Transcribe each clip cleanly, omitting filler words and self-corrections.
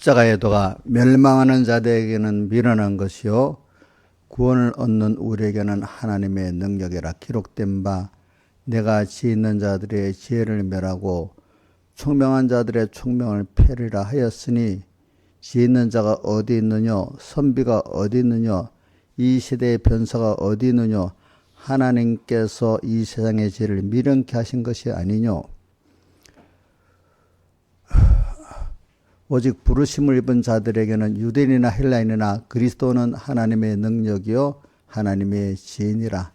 십자가의 도가 멸망하는 자들에게는 미련한 것이요 구원을 얻는 우리에게는 하나님의 능력이라. 기록된 바 내가 지혜 있는 자들의 지혜를 멸하고 총명한 자들의 총명을 폐리라 하였으니 지혜 있는 자가 어디 있느냐, 선비가 어디 있느냐, 이 시대의 변사가 어디 있느냐. 하나님께서 이 세상의 죄를 미련케 하신 것이 아니뇨. 오직 부르심을 입은 자들에게는 유대인이나 헬라인이나 그리스도는 하나님의 능력이요 하나님의 지혜니라.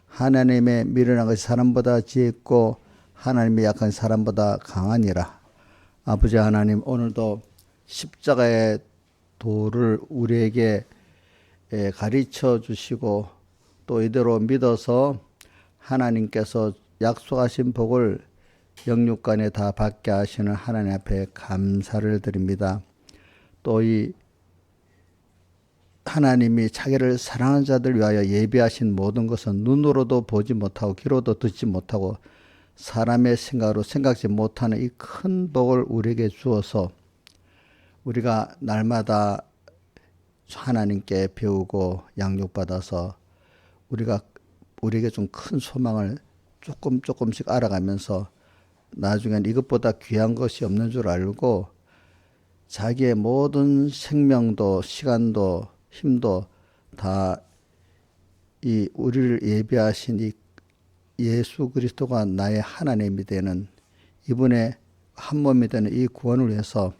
하나님의 미련한 것이 사람보다 지혜있고 하나님의 약한 사람보다 강하니라. 아버지 하나님, 오늘도 십자가의 도를 우리에게 가르쳐 주시고 또 이대로 믿어서 하나님께서 약속하신 복을 영육간에 다 받게 하시는 하나님 앞에 감사를 드립니다. 또 이 하나님이 자기를 사랑하는 자들 위하여 예비하신 모든 것은 눈으로도 보지 못하고 귀로도 듣지 못하고 사람의 생각으로 생각지 못하는 이 큰 복을 우리에게 주어서 우리가 날마다 하나님께 배우고 양육받아서 우리에게 좀 큰 소망을 조금씩 알아가면서 나중엔 이것보다 귀한 것이 없는 줄 알고 자기의 모든 생명도 시간도 힘도 다 이 우리를 예비하신 이 예수 그리스도가 나의 하나님이 되는 이분의 한 몸이 되는 이 구원을 위해서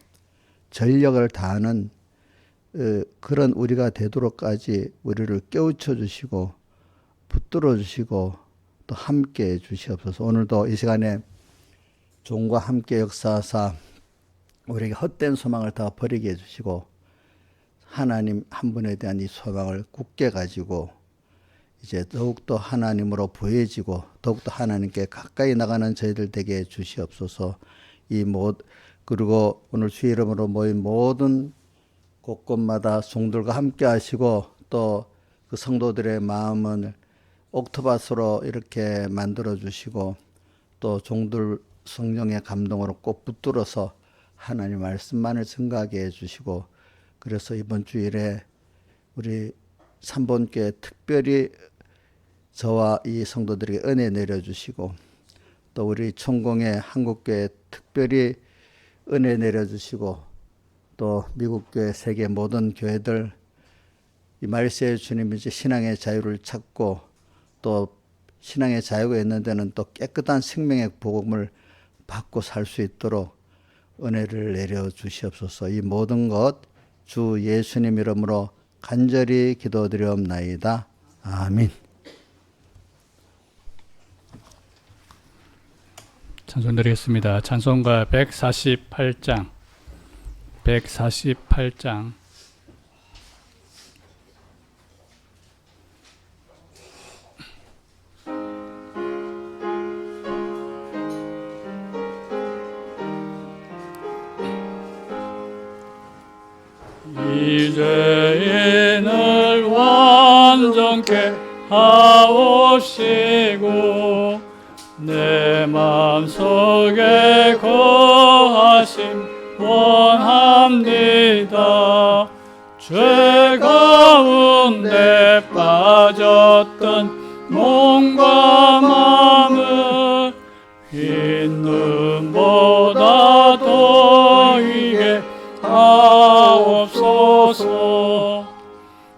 전력을 다하는 그런 우리가 되도록까지 우리를 깨우쳐 주시고 붙들어 주시고 또 함께 해 주시옵소서. 오늘도 이 시간에 종과 함께 역사하사 우리에게 헛된 소망을 다 버리게 해주시고 하나님 한 분에 대한 이 소망을 굳게 가지고 이제 더욱더 하나님으로 부해지고 더욱더 하나님께 가까이 나가는 저희들 되게 해 주시옵소서. 그리고 오늘 주의 이름으로 모인 모든 곳곳마다 종들과 함께 하시고 또 그 성도들의 마음을 옥토밭으로 이렇게 만들어 주시고 또 종들 성령의 감동으로 꼭 붙들어서 하나님 말씀만을 증거하게 해주시고 그래서 이번 주일에 우리 삼본교회 특별히 저와 이 성도들에게 은혜 내려주시고 또 우리 총공의 한국교회 특별히 은혜 내려주시고 또 미국교회 세계 모든 교회들 이 말세의 주님이 이제 신앙의 자유를 찾고 또 신앙의 자유가 있는 데는 또 깨끗한 생명의 복음을 받고 살 수 있도록 은혜를 내려 주시옵소서. 이 모든 것 주 예수님 이름으로 간절히 기도드리옵나이다. 아멘. 찬송 드리겠습니다. 찬송가 148장 148장 이제인을 완전케 하옵시고 내 마음속에 거하심 원합니다. 죄 가운데 빠졌던 몸과 마음을 흰 눈보다 더이게 하옵소서.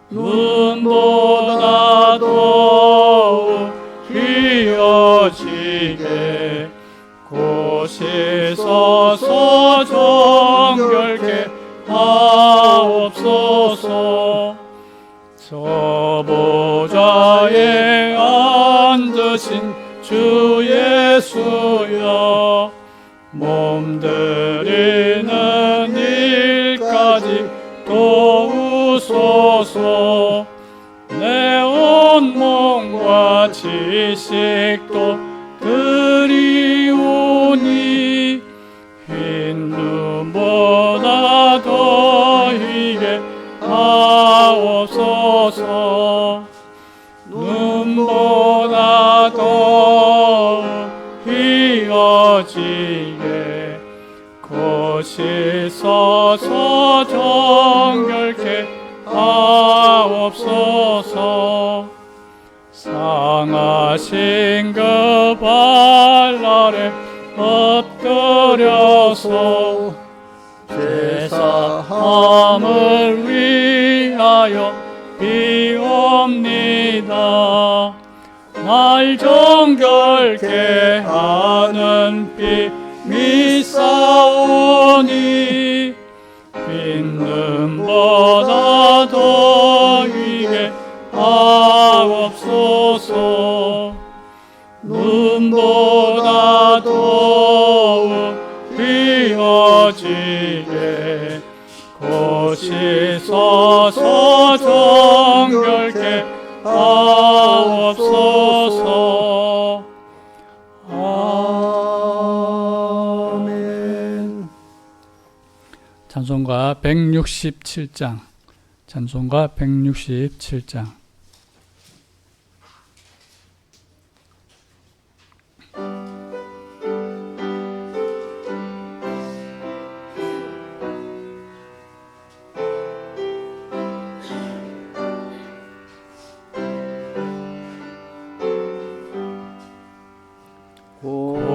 눈보다 더욱 휘어지게 고시서서 정결케 하옵소서. 저 보좌에 앉으신 주 예수여 몸드리는 일까지 도우소서. 내 온몸과 지식도 드리오니 흰 눈보다 더이게 하옵소서. 눈보다 더욱 휘어지게 고시서서 정결케 하옵소서. 상하신 그 발 아래 엎드려서 제사함을 위하여 비옵니다. 날 정결케 하는 피 미사오니 빈눈보다 더 위게 하옵소서. 눈보다 더욱 휘어지게 고시서서 정결케 하옵소서. 아멘. 찬송가 167장. 찬송가 167장.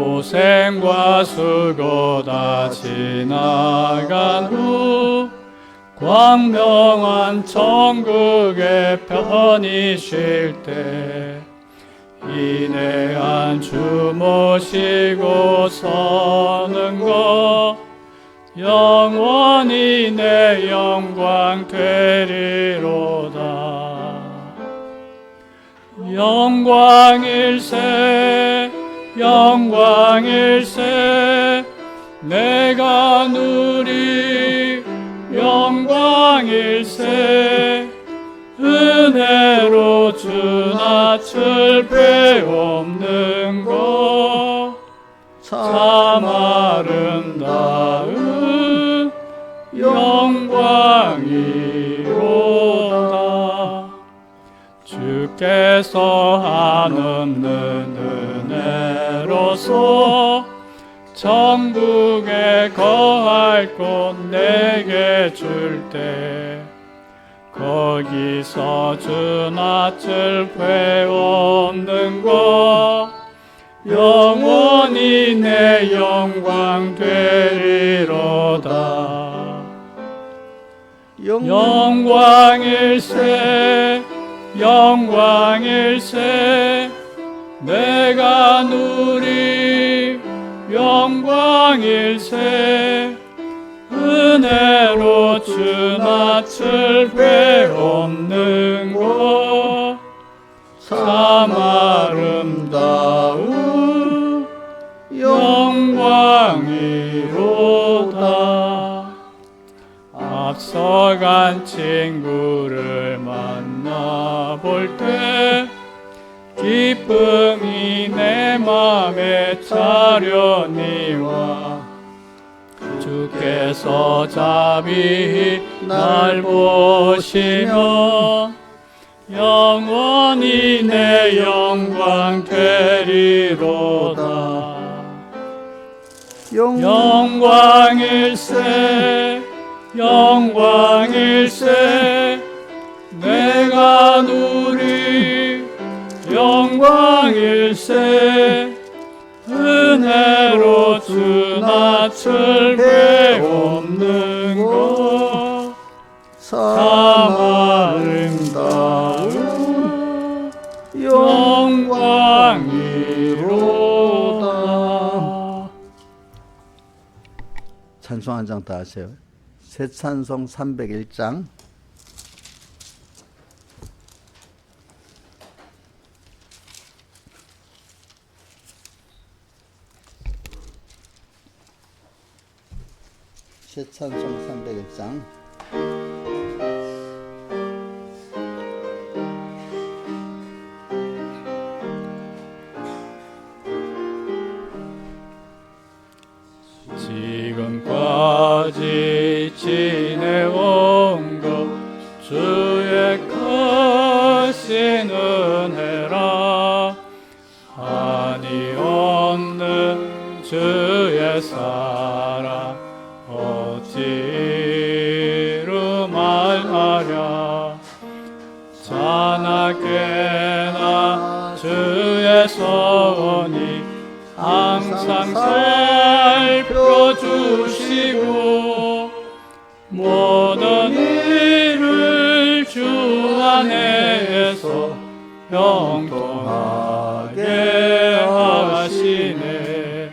고생과 수고 다 지나간 후 광명한 천국에 편히 쉴 때 인내한 주 모시고 서는 것 영원히 내 영광 되리로다. 영광일세 영광일세 내가 누리 영광일세 은혜로 주 낯을 배옵는 것 참 아름다운 영광이로다. 주께서 한없는 은혜로서 천국에 거할 곳 내게 줄 때 거기서 주 낯을 배옵는 것 영원히 내 영광 되리로다. 영광일세 영광일세 내가 누리 영광일세 은혜로 주 낯을 배옵는 것 참 아름다운 영광이로다. 앞서간 친구를 만나볼 때 기쁨이 내 맘에 차려니와 주께서 자비히 날 보시며 영원히 내 영광 되리로다. 영광일세 영광일세 내가 누리 영광일세 은혜로 주 낯을 배옵는 것 참 아름다운 영광이로다. 찬송 한 장 더 하세요. 새 찬송 301장. 새 찬송 301장. 지금까지 지내온 것 주의 크신 은혜라. 한이 없는 주의 사랑 어찌로 말하랴. 자나깨나 주의 선이 항상 살펴주시고 모든 일을 주 안에서 형통하게 하시네.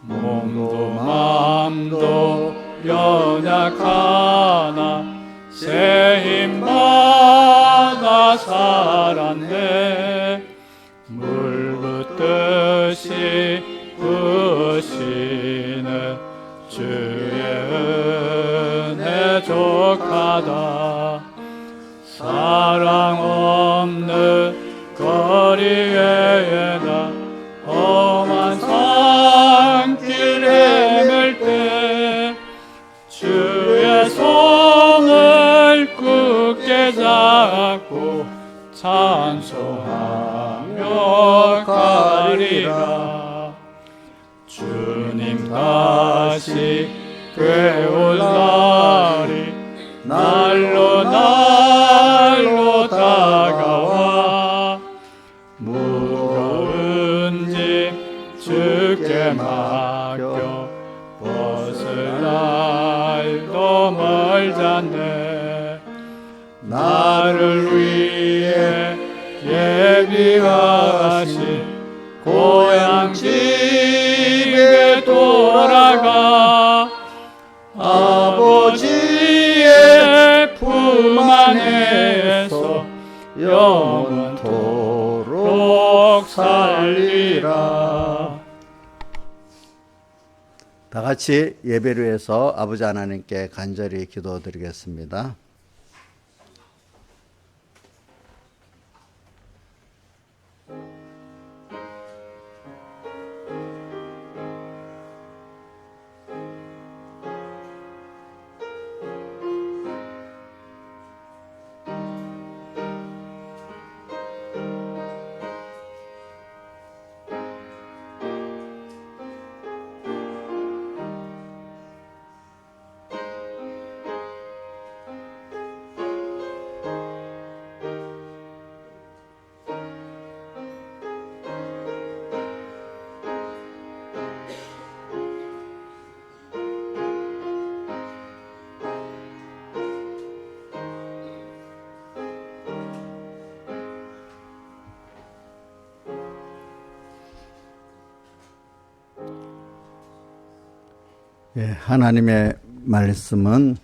몸도 맘도 연약하나 새 힘받아 살았네. 물 붓듯이 부으시는 주의 은혜 족하다. 사랑 없는 거리에나 험한 산길 헤맬 때 주의 손을 굳게 잡고 찬송하며 가리라. 주님 다시 되올 날이 날로 날로 다가와 무거운 짐 주께 맡겨 벗을 날도 멀잖네. 나를 위해 예비하신 고향 집에 돌아가 아버지의 품 안에서 영원토록 살리라. 다 같이 예배를 위해서 아버지 하나님께 간절히 기도드리겠습니다. 예, 하나님의 말씀은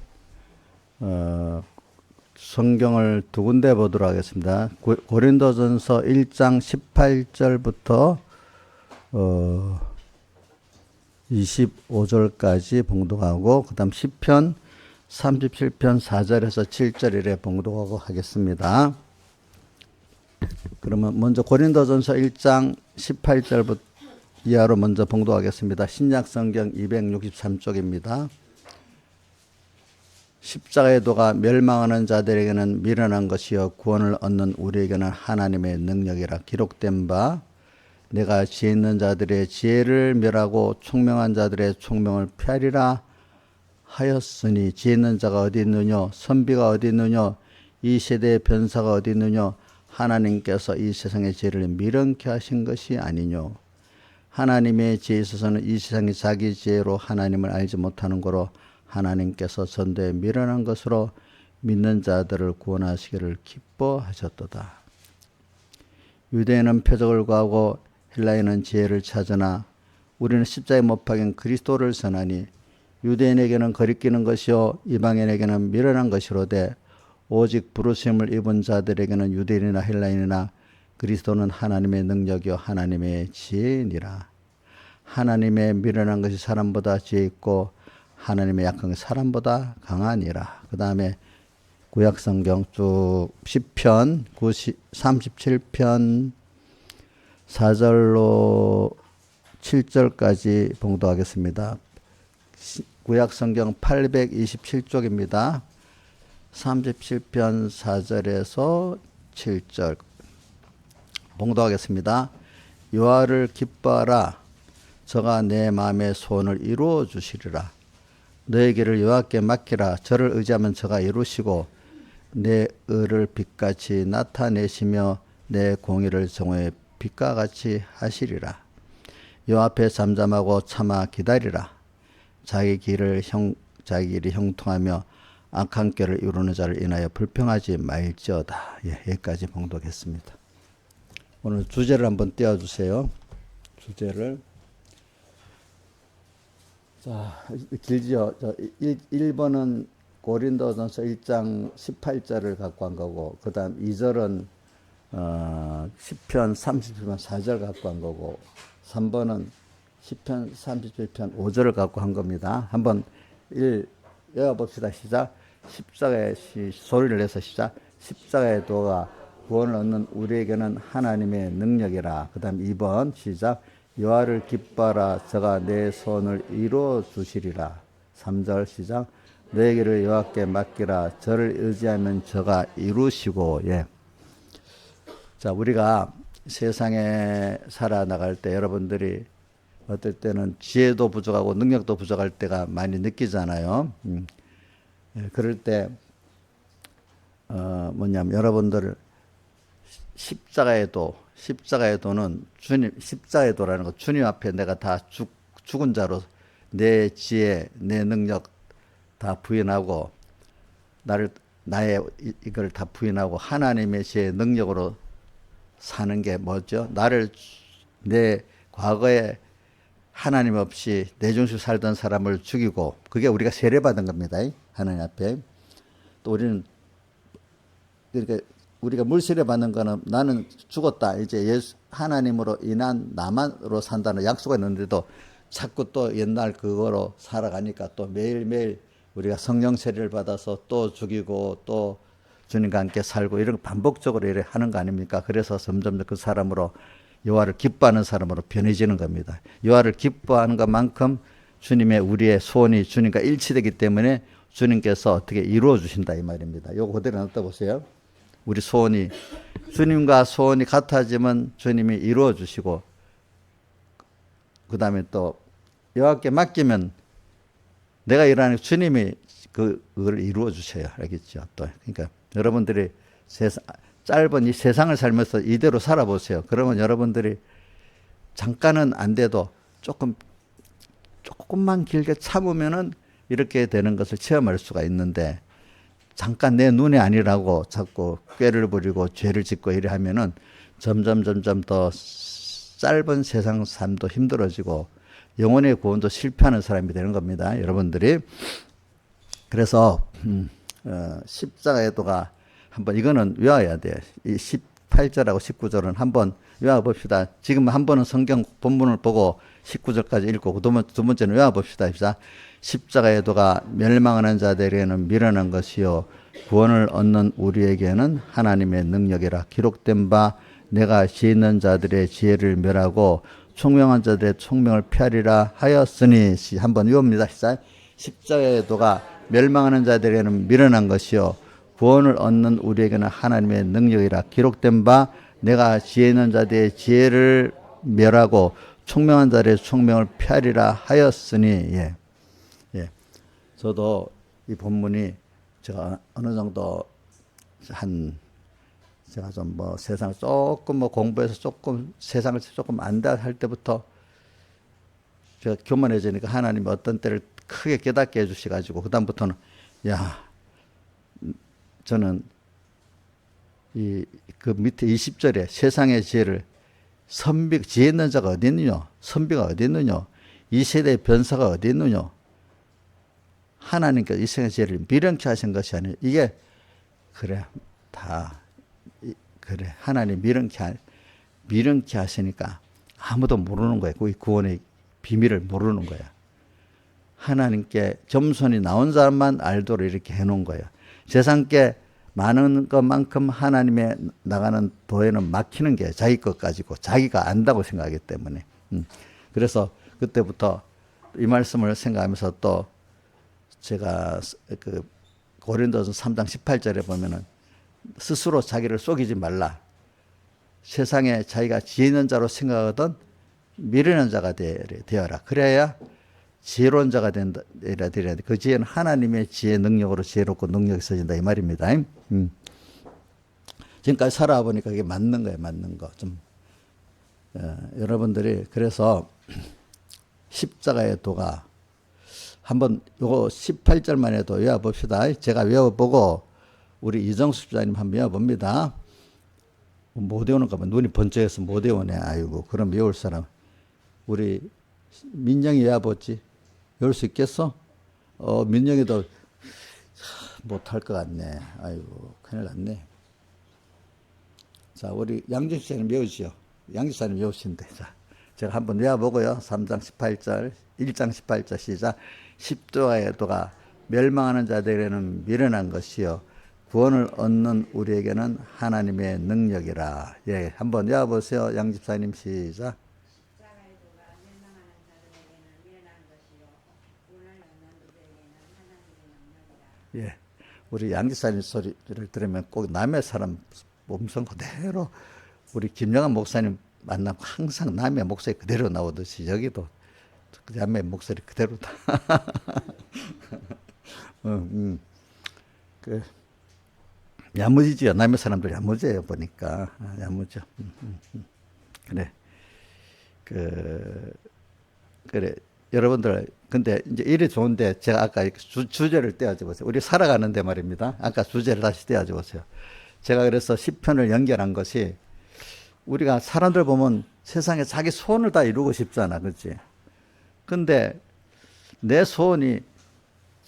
성경을 두 군데 보도록 하겠습니다. 고린도전서 1장 18절부터 25절까지 봉독하고 그 다음 시편 37편 4절에서 7절 이래 봉독하고 하겠습니다. 그러면 먼저 고린도전서 1장 18절부터 이하로 먼저 봉독하겠습니다. 신약성경 263쪽입니다. 십자가의 도가 멸망하는 자들에게는 미련한 것이요 구원을 얻는 우리에게는 하나님의 능력이라. 기록된 바 내가 지혜 있는 자들의 지혜를 멸하고 총명한 자들의 총명을 폐하리라 하였으니 지혜 있는 자가 어디 있느냐 선비가 어디 있느냐 이 세대의 변사가 어디 있느냐 하나님께서 이 세상의 지혜를 미련케 하신 것이 아니뇨. 하나님의 지혜에 있어서는 이 세상이 자기 지혜로 하나님을 알지 못하는 거로 하나님께서 전도에 미련한 것으로 믿는 자들을 구원하시기를 기뻐하셨도다. 유대인은 표적을 구하고 헬라인은 지혜를 찾으나 우리는 십자가에 못 박인 그리스도를 선하니 유대인에게는 거리끼는 것이요 이방인에게는 미련한 것이로되 오직 부르심을 입은 자들에게는 유대인이나 헬라인이나 그리스도는 하나님의 능력이요 하나님의 지혜니라. 하나님의 미련한 것이 사람보다 지혜 있고 하나님의 약한 것이 사람보다 강하니라. 그 다음에 구약성경 쭉 시편 37편 4절로 7절까지 봉독하겠습니다. 구약성경 827쪽입니다. 37편 4절에서 7절 봉독하겠습니다. 여호와를 기뻐하라. 저가 내 마음의 소원을 이루어 주시리라. 너의 길을 여호와께 맡기라. 저를 의지하면 저가 이루시고 내 의를 빛같이 나타내시며 내 공의를 정오의 빛과 같이 하시리라. 여호와 앞에 잠잠하고 참아 기다리라. 자기 길이 형통하며 악한 꾀를 이루는 자를 인하여 불평하지 말지어다. 예, 여기까지 봉독했습니다. 오늘 주제를 한번 띄워주세요. 주제를. 자, 길지요. 1번은 고린도전서 1장 18절을 갖고 한 거고, 그 다음 2절은 10편 37편 4절 갖고 한 거고, 3번은 10편 37편 5절을 갖고 한 겁니다. 한번 외워봅시다. 시작. 십자가의 소리를 내서 시작. 십자가의 도가 구원을 얻는 우리에게는 하나님의 능력이라. 그 다음 2번 시작. 여호와를 기뻐하라. 저가 내 소원을 이루어 주시리라. 3절 시작. 너에게를 여호와께 맡기라. 저를 의지하면 저가 이루시고. 예. 자, 우리가 세상에 살아나갈 때 여러분들이 어떨 때는 지혜도 부족하고 능력도 부족할 때가 많이 느끼잖아요. 예, 그럴 때 뭐냐면 여러분들 십자가의 도는 주님, 십자가의 도라는 거, 주님 앞에 내가 다 죽은 자로 내 지혜, 내 능력 다 부인하고 나의 이걸 다 부인하고 하나님의 지혜 능력으로 사는 게 뭐죠? 내 과거에 하나님 없이 내 중심 살던 사람을 죽이고, 그게 우리가 세례받은 겁니다. 하나님 앞에. 또 그러니까 우리가 물세례 받는 거는 나는 죽었다. 이제 하나님으로 인한 나만으로 산다는 약속이 있는데도 자꾸 또 옛날 그거로 살아가니까 또 매일매일 우리가 성령 세례를 받아서 또 죽이고 또 주님과 함께 살고 이런 거 반복적으로 이렇게 하는 거 아닙니까? 그래서 점점 그 사람으로 여호와를 기뻐하는 사람으로 변해지는 겁니다. 여호와를 기뻐하는 것만큼 우리의 소원이 주님과 일치되기 때문에 주님께서 어떻게 이루어 주신다 이 말입니다. 이거 그대로 놨다 보세요. 우리 소원이 주님과 소원이 같아지면 주님이 이루어 주시고, 그 다음에 또 여호와께 맡기면 내가 일하는 주님이 그걸 이루어 주셔야 알겠죠. 또 그러니까 여러분들이 짧은 이 세상을 살면서 이대로 살아보세요. 그러면 여러분들이 잠깐은 안 돼도 조금만 길게 참으면은 이렇게 되는 것을 체험할 수가 있는데, 잠깐 내 눈에 아니라고 자꾸 꾀를 부리고 죄를 짓고 이래 하면은 점점 더 짧은 세상 삶도 힘들어지고 영혼의 구원도 실패하는 사람이 되는 겁니다. 여러분들이. 그래서 십자가의 도가 한번 이거는 외워야 돼요. 이 18절하고 19절은 한번 외워봅시다. 지금 한 번은 성경 본문을 보고 19절까지 읽고 두 번째는 외워봅시다. 십자가의 도가 멸망하는 자들에게는 미련한 것이요 구원을 얻는 우리에게는 하나님의 능력이라. 기록된 바 내가 지혜 있는 자들의 지혜를 멸하고 총명한 자들의 총명을 폐하리라 하였으니. 한번 외웁니다. 십자가의 도가 멸망하는 자들에게는 미련한 것이요 구원을 얻는 우리에게는 하나님의 능력이라. 기록된 바 내가 지혜 있는 자들의 지혜를 멸하고 총명한 자들의 총명을 폐하리라 하였으니. 예. 저도 이 본문이 제가 어느 정도 제가 좀 세상을 조금 공부해서 세상을 조금 안다 할 때부터 제가 교만해지니까 하나님이 어떤 때를 크게 깨닫게 해주셔가지고 그다음부터는 저는 그 밑에 20절에 세상의 지혜를 지혜 있는 자가 어디 있느냐, 선비가 어디 있느냐, 이 세대의 변사가 어디 있느냐, 하나님께서 이 세상의 지혜를 미련케 하신 것이 아니라 이게 하나님 미련케 하시니까 아무도 모르는 거예요. 그 구원의 비밀을 모르는 거예요. 하나님께 점선이 나온 사람만 알도록 이렇게 해놓은 거예요. 세상께 많은 것만큼 하나님의 나가는 도에는 막히는 게 자기 것 가지고 자기가 안다고 생각하기 때문에. 그래서 그때부터 이 말씀을 생각하면서 또 제가 고린도서 3장 18절에 보면은 스스로 자기를 속이지 말라. 세상에 자기가 지혜 있는 자로 생각하던 미련한 자가 되어라. 그래야 지혜로운 자가 된다. 이라 드려야 돼. 그 지혜는 하나님의 지혜 능력으로 지혜롭고 능력이 써진다 이 말입니다. 지금까지 살아보니까 그게 맞는 거예요. 맞는 거. 좀 여러분들이 그래서 십자가의 도가 한번 요거 18절만 해도 외워봅시다. 제가 외워보고 우리 이정수 집사님 한번 외워봅니다. 못 외우는가 봐. 눈이 번쩍해서 못 외우네. 아이고 그럼 외울 사람. 우리 민영이 외워보지. 외울 수 있겠어? 민영이도 못할 것 같네. 아이고 큰일 났네. 자 우리 양준 씨는 외우시오. 양준 씨는 외우신대. 자 제가 한번 외워보고요. 3장 18절 1장 18절 시작. 십자가의 도가 멸망하는 자들에게는 미련한 것이요 구원을 얻는 우리에게는 하나님의 능력이라. 예, 한번 외워보세요. 양 집사님 시작. 예, 우리 양 집사님 소리를 들으면 꼭 남의 사람 음성 그대로 우리 김영환 목사님 만나면 항상 남의 목소리 그대로 나오듯이 여기도 남의 목소리 그대로다. 그 야무지죠. 남의 사람들 야무져요 보니까. 야무져. 그래. 그래. 여러분들 근데 이제 일이 좋은데 제가 아까 주제를 떼어줘 보세요. 우리 살아가는데 말입니다. 아까 주제를 다시 떼어줘 보세요. 제가 그래서 시편을 연결한 것이 우리가 사람들 보면 세상에 자기 소원을 다 이루고 싶잖아. 그렇지? 근데 내 소원이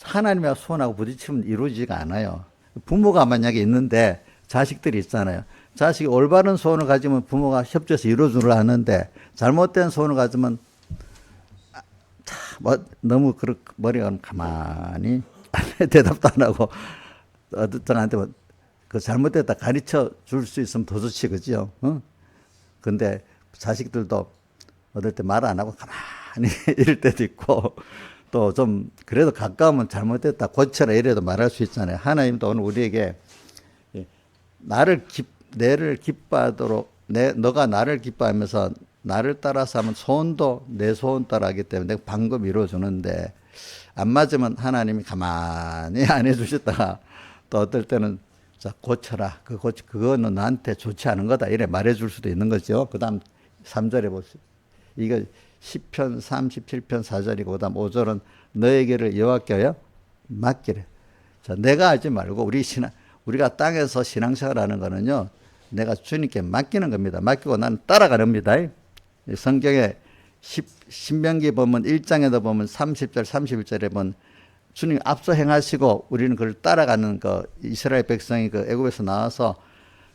하나님의 소원하고 부딪히면 이루어지지가 않아요. 부모가 만약에 있는데 자식들이 있잖아요. 자식이 올바른 소원을 가지면 부모가 협조해서 이루어주려 하는데 잘못된 소원을 가지면 너무 머리가 가만히 대답도 안 하고 어떤 그 잘못됐다 가르쳐 줄 수 있으면 더 좋지, 그죠? 근데 자식들도 어떨 때 말 안 하고 가만히 이럴 때도 있고 또 좀 그래도 가까우면 잘못됐다 고쳐라 이래도 말할 수 있잖아요. 하나님도 오늘 우리에게 내를 기뻐하도록 너가 나를 기뻐하면서 나를 따라서 하면 소원도 내 소원 따라하기 때문에 내가 방금 이루어주는데 안 맞으면 하나님이 가만히 안 해주셨다가 또 어떨 때는 자 고쳐라 그거는 나한테 좋지 않은 거다 이래 말해줄 수도 있는 거죠. 그 다음 3절에 보세요. 이거 시편 37편 4절이고 그 다음 5절은 너에게를 여호와께 맡기래. 자 내가 하지 말고 우리가 땅에서 신앙생활하는 거는요 내가 주님께 맡기는 겁니다. 맡기고 나는 따라가는 겁니다. 성경에 신명기 보면 1장에도 보면 30절 31절에 보면 주님 앞서 행하시고 우리는 그걸 따라가는 거. 이스라엘 백성이 그 애굽에서 나와서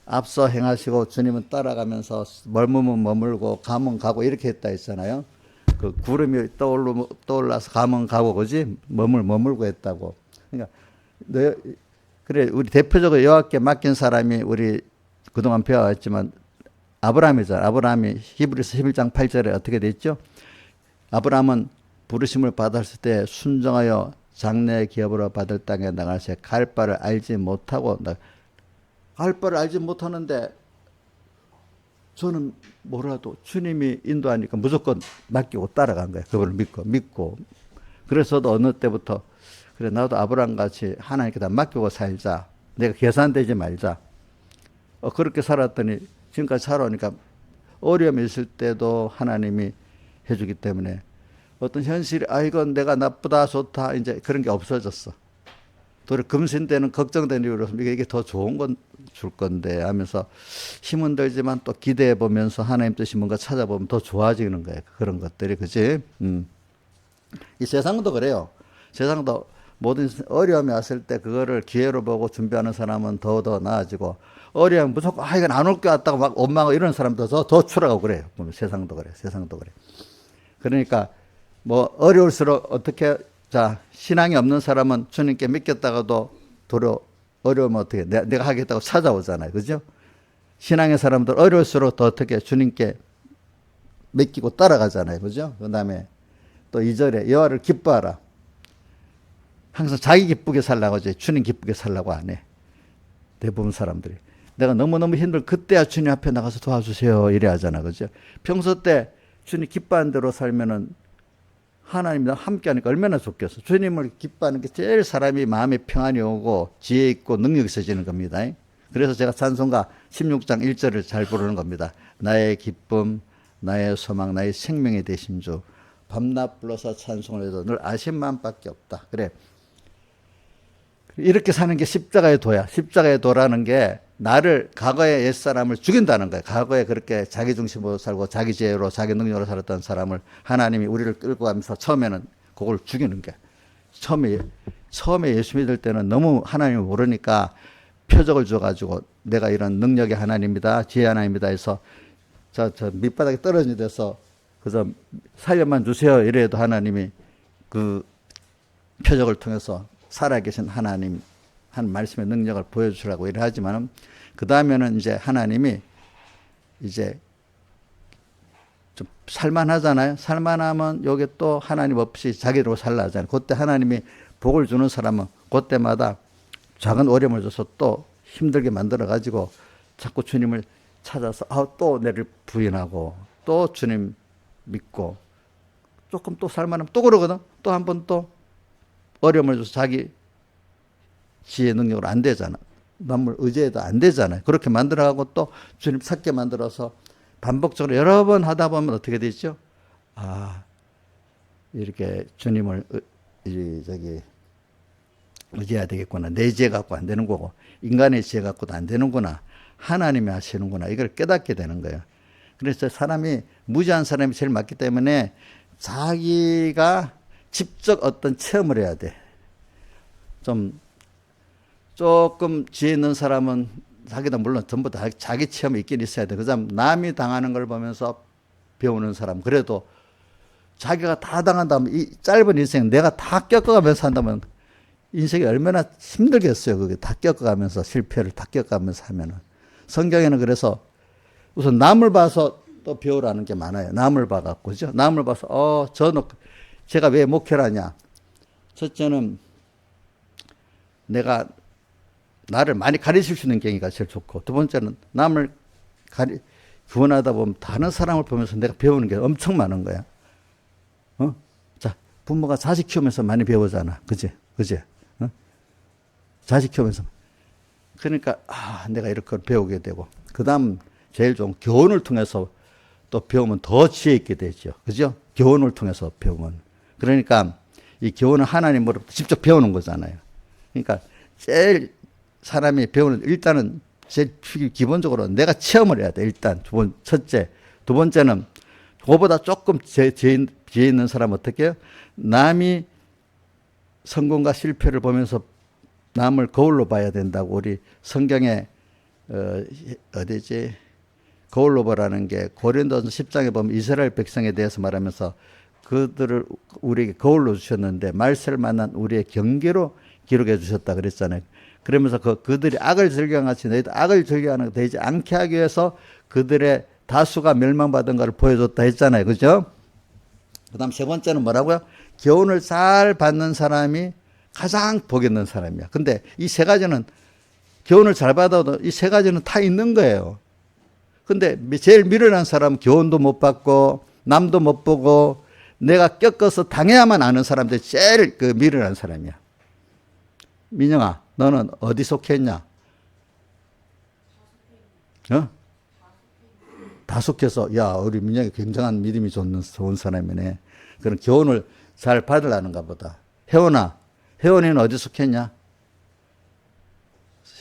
앞서 행하시고 주님은 따라가면서 머물면 머물고 가면 가고 이렇게 했다 했잖아요. 그 구름이 떠올라서 가면 가고 그지 머물고 했다고. 그러니까 그래 우리 대표적으로 여호와께 맡긴 사람이 우리 그동안 배워왔지만 아브라함이잖아요. 아브라함이 히브리서 11장 8절에 어떻게 돼 있죠? 아브라함은 부르심을 받았을 때 순종하여 장래 기업으로 받을 땅에 나가서 갈 바를 알지 못하고 갈 바를 알지 못하는데 저는 뭐라도 주님이 인도하니까 무조건 맡기고 따라간 거예요. 그분을 믿고 그래서도 어느 때부터 그래 나도 아브라함 같이 하나님께 다 맡기고 살자. 내가 계산되지 말자. 그렇게 살았더니 지금까지 살아오니까 어려움이 있을 때도 하나님이 해주기 때문에 어떤 현실이 이건 내가 나쁘다 좋다 이제 그런 게 없어졌어. 도리어 금신 때는 걱정되는 이유로 이게 더 좋은 건 줄 건데 하면서 힘은 들지만 또 기대해 보면서 하나님 뜻이 뭔가 찾아보면 더 좋아지는 거예요. 그런 것들이 그지? 이 세상도 그래요. 세상도 모든 어려움이 왔을 때 그거를 기회로 보고 준비하는 사람은 더 나아지고 어려움 무조건 이건 안 올 것 같다고 막 원망하고 이런 사람도 더 추락하고 그래요. 세상도 그래. 세상도 그래. 그러니까 뭐 어려울수록 어떻게 자 신앙이 없는 사람은 주님께 믿겠다가도 도리어 어려우면 어떻게 내가 하겠다고 찾아오잖아요. 그죠? 신앙의 사람들 어려울수록 더 어떻게 주님께 맡기고 따라가잖아요. 그죠? 그 다음에 또 2절에 여호와를 기뻐하라. 항상 자기 기쁘게 살라고 하지 주님 기쁘게 살라고 안 해. 대부분 사람들이. 내가 너무너무 힘들 그때야 주님 앞에 나가서 도와주세요 이래 하잖아. 그죠? 평소 때 주님 기뻐하는 대로 살면은 하나님이랑 함께 하니까 얼마나 좋겠어. 주님을 기뻐하는 게 제일 사람이 마음에 평안이 오고 지혜 있고 능력이 있어지는 겁니다. 그래서 제가 찬송가 16장 1절을 잘 부르는 겁니다. 나의 기쁨, 나의 소망, 나의 생명이 되신 주. 밤낮 불러서 찬송을 해도 늘 아심만밖에 없다. 그래. 이렇게 사는 게 십자가의 도야. 십자가의 도라는 게 나를 과거의 옛사람을 죽인다는 거예요. 과거에 그렇게 자기중심으로 살고 자기 지혜로 자기 능력으로 살았던 사람을 하나님이 우리를 끌고 가면서 처음에는 그걸 죽이는 게 처음에 예수 믿을 때는 너무 하나님을 모르니까 표적을 줘가지고 내가 이런 능력의 하나님이다 지혜 하나님이다 해서 저 밑바닥에 떨어진 데서 그래서 살려만 주세요 이래도 하나님이 그 표적을 통해서 살아계신 하나님 한 말씀의 능력을 보여주라고 이래 하지만은 그 다음에는 이제 하나님이 이제 좀 살만하잖아요. 살만하면 여기 또 하나님 없이 자기로 살라 하잖아요. 그때 하나님이 복을 주는 사람은 그때마다 작은 어려움을 줘서 또 힘들게 만들어 가지고 자꾸 주님을 찾아서 또 내를 부인하고 또 주님 믿고 조금 또 살만하면 또 그러거든. 또 한 번 또 어려움을 줘서 자기 지혜 능력으로 안 되잖아. 남을 의지해도 안 되잖아요. 그렇게 만들어가고 또 주님 찾게 만들어서 반복적으로 여러 번 하다 보면 어떻게 되죠? 이렇게 주님을 의지해야 되겠구나. 내 지혜 갖고 안 되는 거고 인간의 지혜 갖고도 안 되는구나. 하나님이 하시는구나. 이걸 깨닫게 되는 거예요. 그래서 사람이 무지한 사람이 제일 많기 때문에 자기가 직접 어떤 체험을 해야 돼. 조금 지혜 있는 사람은 자기도 물론 전부 다 자기 체험이 있긴 있어야 돼. 그 다음 남이 당하는 걸 보면서 배우는 사람. 그래도 자기가 다 당한다면 이 짧은 인생 내가 다 겪어가면서 한다면 인생이 얼마나 힘들겠어요. 그게 다 겪어가면서 실패를 다 겪어가면서 하면은. 성경에는 그래서 우선 남을 봐서 또 배우라는 게 많아요. 남을 봐갖고, 그죠? 남을 봐서, 제가 왜 목회를 하냐. 첫째는 내가 나를 많이 가르칠 수 있는 경기가 제일 좋고, 두 번째는 남을 구원하다 보면 다른 사람을 보면서 내가 배우는 게 엄청 많은 거야. 자, 부모가 자식 키우면서 많이 배우잖아. 그지? 자식 키우면서. 그러니까, 내가 이렇게 배우게 되고, 그 다음 제일 좋은 교훈을 통해서 또 배우면 더 지혜 있게 되죠. 그죠? 교훈을 통해서 배우면. 그러니까 이 교훈은 하나님으로부터 직접 배우는 거잖아요. 그러니까 제일 사람이 배우는 일단은 제일 기본적으로 내가 체험을 해야 돼. 일단 첫째. 두 번째는 그거보다 조금 지혜 있는 사람은 어떻게 해요? 남이 성공과 실패를 보면서 남을 거울로 봐야 된다고 우리 성경에 어디지? 거울로 보라는 게 고린도서 10장에 보면 이스라엘 백성에 대해서 말하면서 그들을 우리에게 거울로 주셨는데 말세를 만난 우리의 경계로 기록해 주셨다 그랬잖아요. 그러면서 그들이 악을 즐겨한 같이 너희도 악을 즐겨하는 거 되지 않게 하기 위해서 그들의 다수가 멸망받은 것을 보여줬다 했잖아요. 그죠? 그 다음 세 번째는 뭐라고요? 교훈을 잘 받는 사람이 가장 복 있는 사람이야. 근데 이 세 가지는 교훈을 잘 받아도 이 세 가지는 다 있는 거예요. 근데 제일 미련한 사람은 교훈도 못 받고 남도 못 보고 내가 겪어서 당해야만 아는 사람들이 제일 미련한 사람이야. 민영아, 너는 어디 속했냐? 다 속해서 야 우리 민영이 굉장한 믿음이 좋은 사람이네. 그런 교훈을 잘 받으려는가 보다. 혜원이는 어디 속했냐?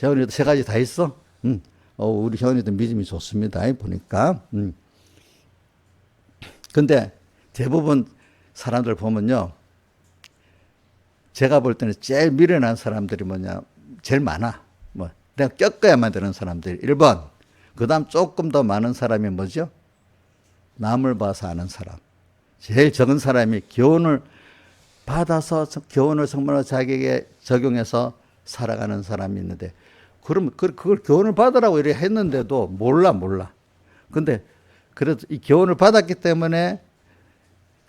혜원이도 세 가지 다 있어? 우리 혜원이도 믿음이 좋습니다. 보니까. 근데 대부분 사람들 보면요. 제가 볼 때는 제일 미련한 사람들이 뭐냐. 제일 많아. 내가 겪어야만 되는 사람들이 1번. 그 다음 조금 더 많은 사람이 뭐죠? 남을 봐서 아는 사람. 제일 적은 사람이 교훈을 받아서 교훈을 정말로 자기에게 적용해서 살아가는 사람이 있는데 그럼 그걸 교훈을 받으라고 이렇게 했는데도 몰라. 근데 그래도 이 교훈을 받았기 때문에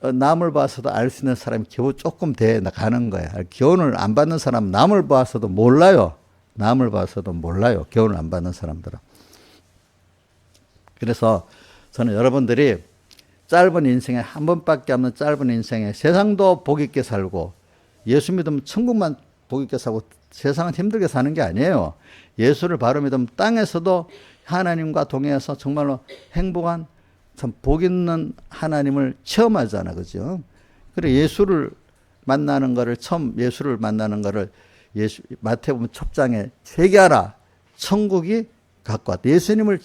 남을 봐서도 알 수 있는 사람이 겨우 조금 돼 가는 거야. 교훈을 안 받는 사람은 남을 봐서도 몰라요. 교훈을 안 받는 사람들은. 그래서 저는 여러분들이 짧은 인생에 한 번밖에 없는 짧은 인생에 세상도 복 있게 살고 예수 믿으면 천국만 복 있게 살고 세상은 힘들게 사는 게 아니에요. 예수를 바로 믿으면 땅에서도 하나님과 동행해서 정말로 행복한 참 복 있는 하나님을 체험하잖아. 그죠? 그래 예수를 만나는 거를 마태복음 첫 장에 회개하라. 천국이 갖고 왔다. 예수님을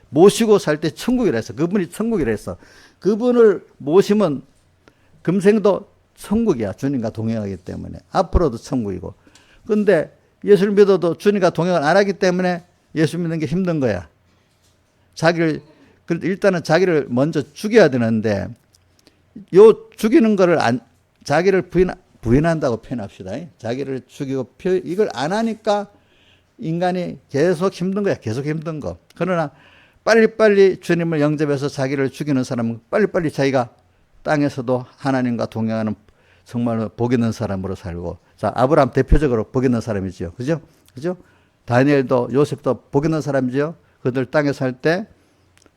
모시고 살 때 천국이라 했어. 그분이 천국이라 했어. 그분을 모시면 금생도 천국이야. 주님과 동행하기 때문에. 앞으로도 천국이고. 근데 예수를 믿어도 주님과 동행을 안 하기 때문에 예수 믿는 게 힘든 거야. 일단은 자기를 먼저 죽여야 되는데, 죽이는 거를 자기를 부인한다고 표현합시다. 자기를 죽이고, 이걸 안 하니까 인간이 계속 힘든 거야. 계속 힘든 거. 그러나 빨리빨리 주님을 영접해서 자기를 죽이는 사람은 빨리빨리 자기가 땅에서도 하나님과 동행하는 정말로 복 있는 사람으로 살고. 자, 아브라함 대표적으로 복 있는 사람이죠. 그죠? 그죠? 다니엘도 요셉도 복 있는 사람이죠. 그들 땅에 살 때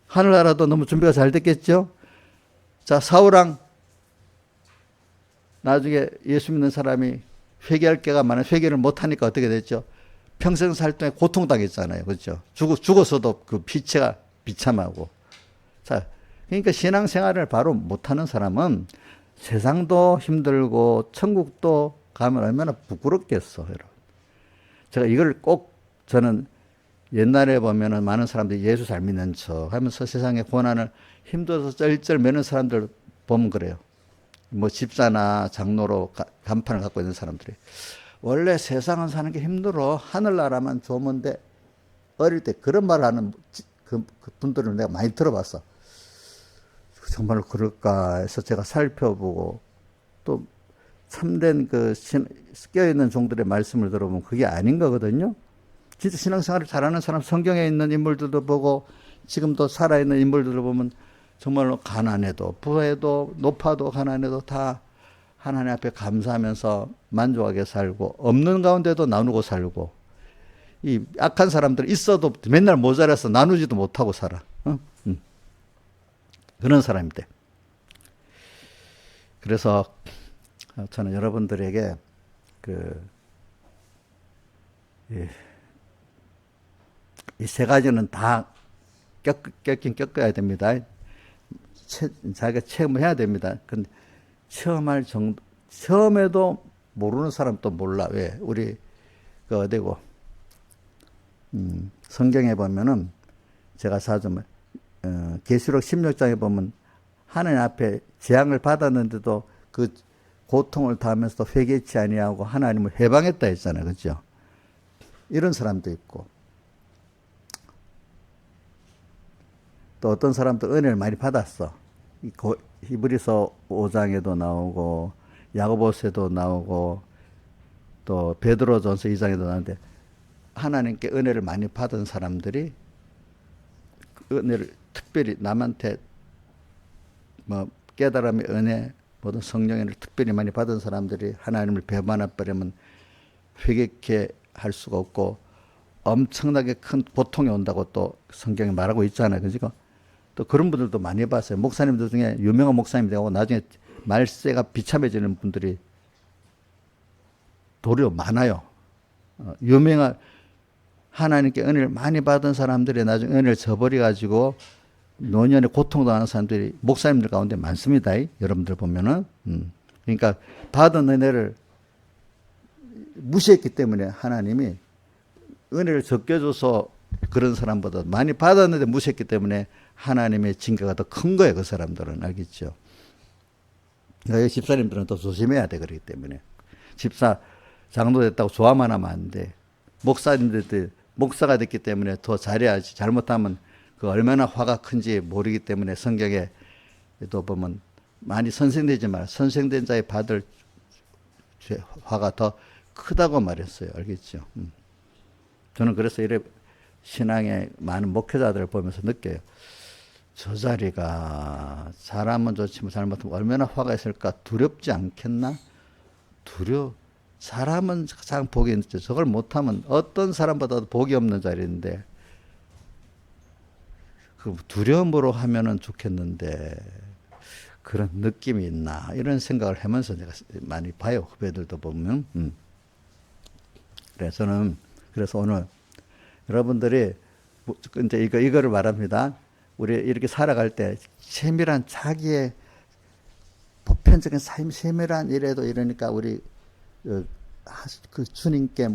하늘나라도 너무 준비가 잘 됐겠죠. 자, 사울왕 나중에 예수 믿는 사람이 회개할 게가 많아 회개를 못하니까 어떻게 됐죠? 평생 살 동안 고통당했잖아요. 그렇죠? 죽어서도 그 피체가 비참하고. 자, 그러니까 신앙생활을 바로 못하는 사람은 세상도 힘들고 천국도 가면 얼마나 부끄럽겠어, 여러분. 제가 이걸 꼭 저는 옛날에 보면은 많은 사람들이 예수 잘 믿는 척 하면서 세상의 고난을 힘들어서 쩔쩔 매는 사람들 보면 그래요. 뭐 집사나 장로로 간판을 갖고 있는 사람들이. 원래 세상은 사는 게 힘들어. 하늘나라만 좋으면 돼. 어릴 때 그런 말을 하는 그 분들을 내가 많이 들어봤어. 정말로 그럴까 해서 제가 살펴보고 또 참된 껴있는 종들의 말씀을 들어보면 그게 아닌 거거든요. 진짜 신앙생활을 잘하는 사람, 성경에 있는 인물들도 보고 지금도 살아있는 인물들을 보면 정말로 가난해도 부해도 높아도 가난해도 다 하나님 앞에 감사하면서 만족하게 살고 없는 가운데도 나누고 살고 이 악한 사람들 있어도 맨날 모자라서 나누지도 못하고 살아. 그런 사람인데. 그래서 저는 여러분들에게 이 세 가지는 다 겪긴 겪어야 됩니다. 자기가 체험을 해야 됩니다. 근데 처음에도 모르는 사람 또 몰라. 왜? 우리, 어디고, 성경에 보면은, 제가 계시록 16장에 보면, 하나님 앞에 재앙을 받았는데도 그 고통을 당하면서도 회개치 아니하고 하나님을 해방했다 했잖아요. 그죠? 이런 사람도 있고, 또 어떤 사람도 은혜를 많이 받았어. 히브리서 5장에도 나오고 야고보서에도 나오고 또 베드로전서 2장에도 나오는데 하나님께 은혜를 많이 받은 사람들이 은혜를 특별히 남한테 뭐 깨달음의 은혜 모든 성령의 은혜를 특별히 많이 받은 사람들이 하나님을 배반해버리면 회개케 할 수가 없고 엄청나게 큰 고통이 온다고 또 성경에 말하고 있잖아요. 그죠? 또 그런 분들도 많이 봤어요. 목사님들 중에 유명한 목사님 되고 나중에 말세가 비참해지는 분들이 도리어 많아요. 유명한 하나님께 은혜를 많이 받은 사람들이 나중에 은혜를 저버려가지고 노년에 고통당하는 사람들이 목사님들 가운데 많습니다. 여러분들 보면은. 그러니까 받은 은혜를 무시했기 때문에 하나님이 은혜를 적게 줘서 그런 사람보다 많이 받았는데 무시했기 때문에 하나님의 징계가 더 큰 거예요. 그 사람들은. 알겠죠? 그러니까 집사님들은 더 조심해야 돼. 그렇기 때문에. 집사 장로 됐다고 좋아만 하면 안 돼. 목사님들 목사가 됐기 때문에 더 잘해야지. 잘못하면 그 얼마나 화가 큰지 모르기 때문에 성경에 또 보면 많이 선생되지 말. 선생된 자의 받을 화가 더 크다고 말했어요. 알겠죠? 저는 그래서 이래 신앙의 많은 목회자들을 보면서 느껴요. 저 자리가 잘하면 좋지만 잘못하면 얼마나 화가 있을까 두렵지 않겠나? 잘하면 가장 복이 있는데 저걸 못하면 어떤 사람보다도 복이 없는 자리인데 그 두려움으로 하면은 좋겠는데 그런 느낌이 있나 이런 생각을 하면서 내가 많이 봐요. 후배들도 보면. 그래서 오늘 여러분들이 이제 이거를 말합니다. 우리 이렇게 살아갈 때 세밀한 자기의 보편적인 삶 세밀한 이래도 이러니까 우리 그 주님께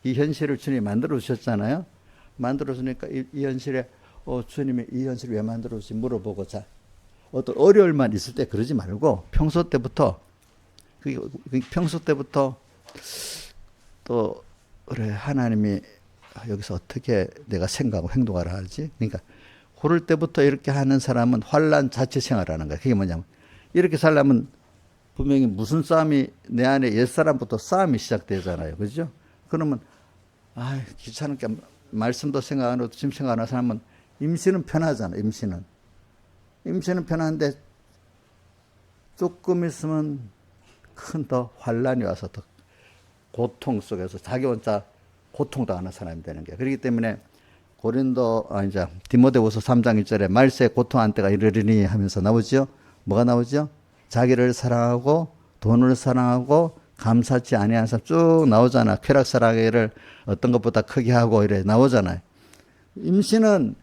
이 현실을 주님이 만들어 주셨잖아요. 만들어 주니까 이 현실에 주님이 이 현실을 왜 만들어 주지 물어보고 자 어떤 어려울만 있을 때 그러지 말고 평소 때부터 또 그래 하나님이 여기서 어떻게 내가 생각하고 행동하라 하지? 그러니까 그럴 때부터 이렇게 하는 사람은 환난 자체 생활하는 거야. 그게 뭐냐면 이렇게 살려면 분명히 무슨 싸움이 내 안에 옛사람부터 싸움이 시작되잖아요. 그죠? 그러면 귀찮으니까 말씀도 생각 안 하고 지금 생각 안 하는 사람은 임신은 편하잖아. 임신은 편한데 조금 있으면 큰 더 환난이 와서 더 고통 속에서 자기 혼자 고통당하는 사람이 되는 거예요. 그렇기 때문에 디모데후서 3장 1절에 말세에 고통한 때가 이르리니 하면서 나오죠. 뭐가 나오죠? 자기를 사랑하고 돈을 사랑하고 감사치 아니하는 사람 쭉 나오잖아. 쾌락 사랑을 어떤 것보다 크게 하고 이래 나오잖아요. 임신은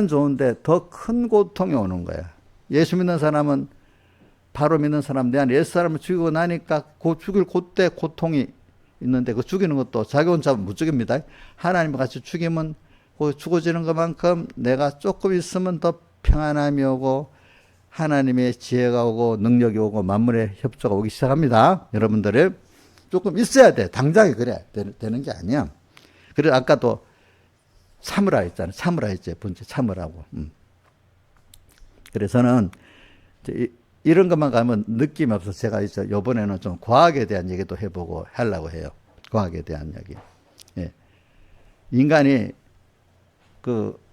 좋은데 더 큰 고통이 오는 거야. 예수 믿는 사람은 바로 믿는 사람 내 안에 옛사람을 죽이고 나니까 죽일 그때 고통이 있는데 그 죽이는 것도 자기 혼자 못 죽입니다. 하나님과 같이 죽이면 그 죽어지는 것만큼 내가 조금 있으면 더 평안함이 오고 하나님의 지혜가 오고 능력이 오고 만물의 협조가 오기 시작합니다. 여러분들이 조금 있어야 돼. 당장에 그래 되는 게 아니야. 그래서 아까도 참으라 했잖아요. 참으라 했지. 번째 참으라고. 그래서는 이런 것만 가면 느낌이 없어서 제가 이제 요번에는 좀 과학에 대한 얘기도 해보고 하려고 해요. 과학에 대한 얘기. 예. 인간이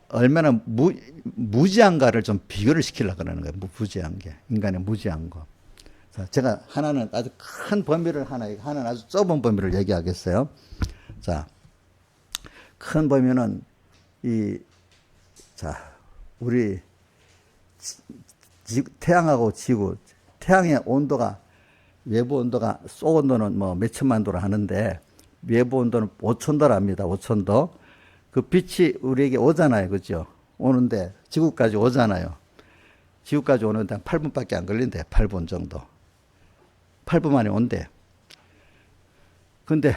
얼마나 무지한가를 좀 비교를 시키려고 그러는 거예요. 무지한 게. 인간의 무지한 거. 자, 제가 하나는 아주 큰 범위를 하나는 아주 좁은 범위를 얘기하겠어요. 자, 큰 범위는 우리 태양하고 지구, 태양의 온도가 외부 온도가 속 온도는 뭐 몇천만 도라 하는데 외부 온도는 5,000도랍니다. 5,000도. 그 빛이 우리에게 오잖아요. 그죠? 오는데 지구까지 오잖아요. 지구까지 오는데 한 8분밖에 안 걸린대. 8분 정도. 8분 만에 온대. 근데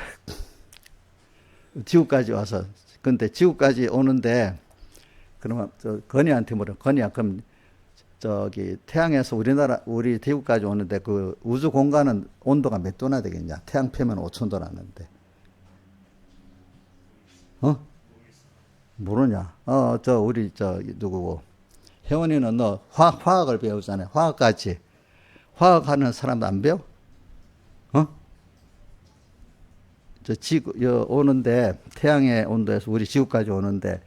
지구까지 오는데 그러면 건이한테 물어. 건이야 그럼 태양에서 우리 대구까지 오는데 그 우주 공간은 온도가 몇 도나 되겠냐? 태양 표면 5,000도라는데. 모르냐? 우리 누구고? 혜원이는 너 화학을 배우잖아요. 화학까지. 화학하는 사람도 안 배워? 오는데 태양의 온도에서 우리 지구까지 오는데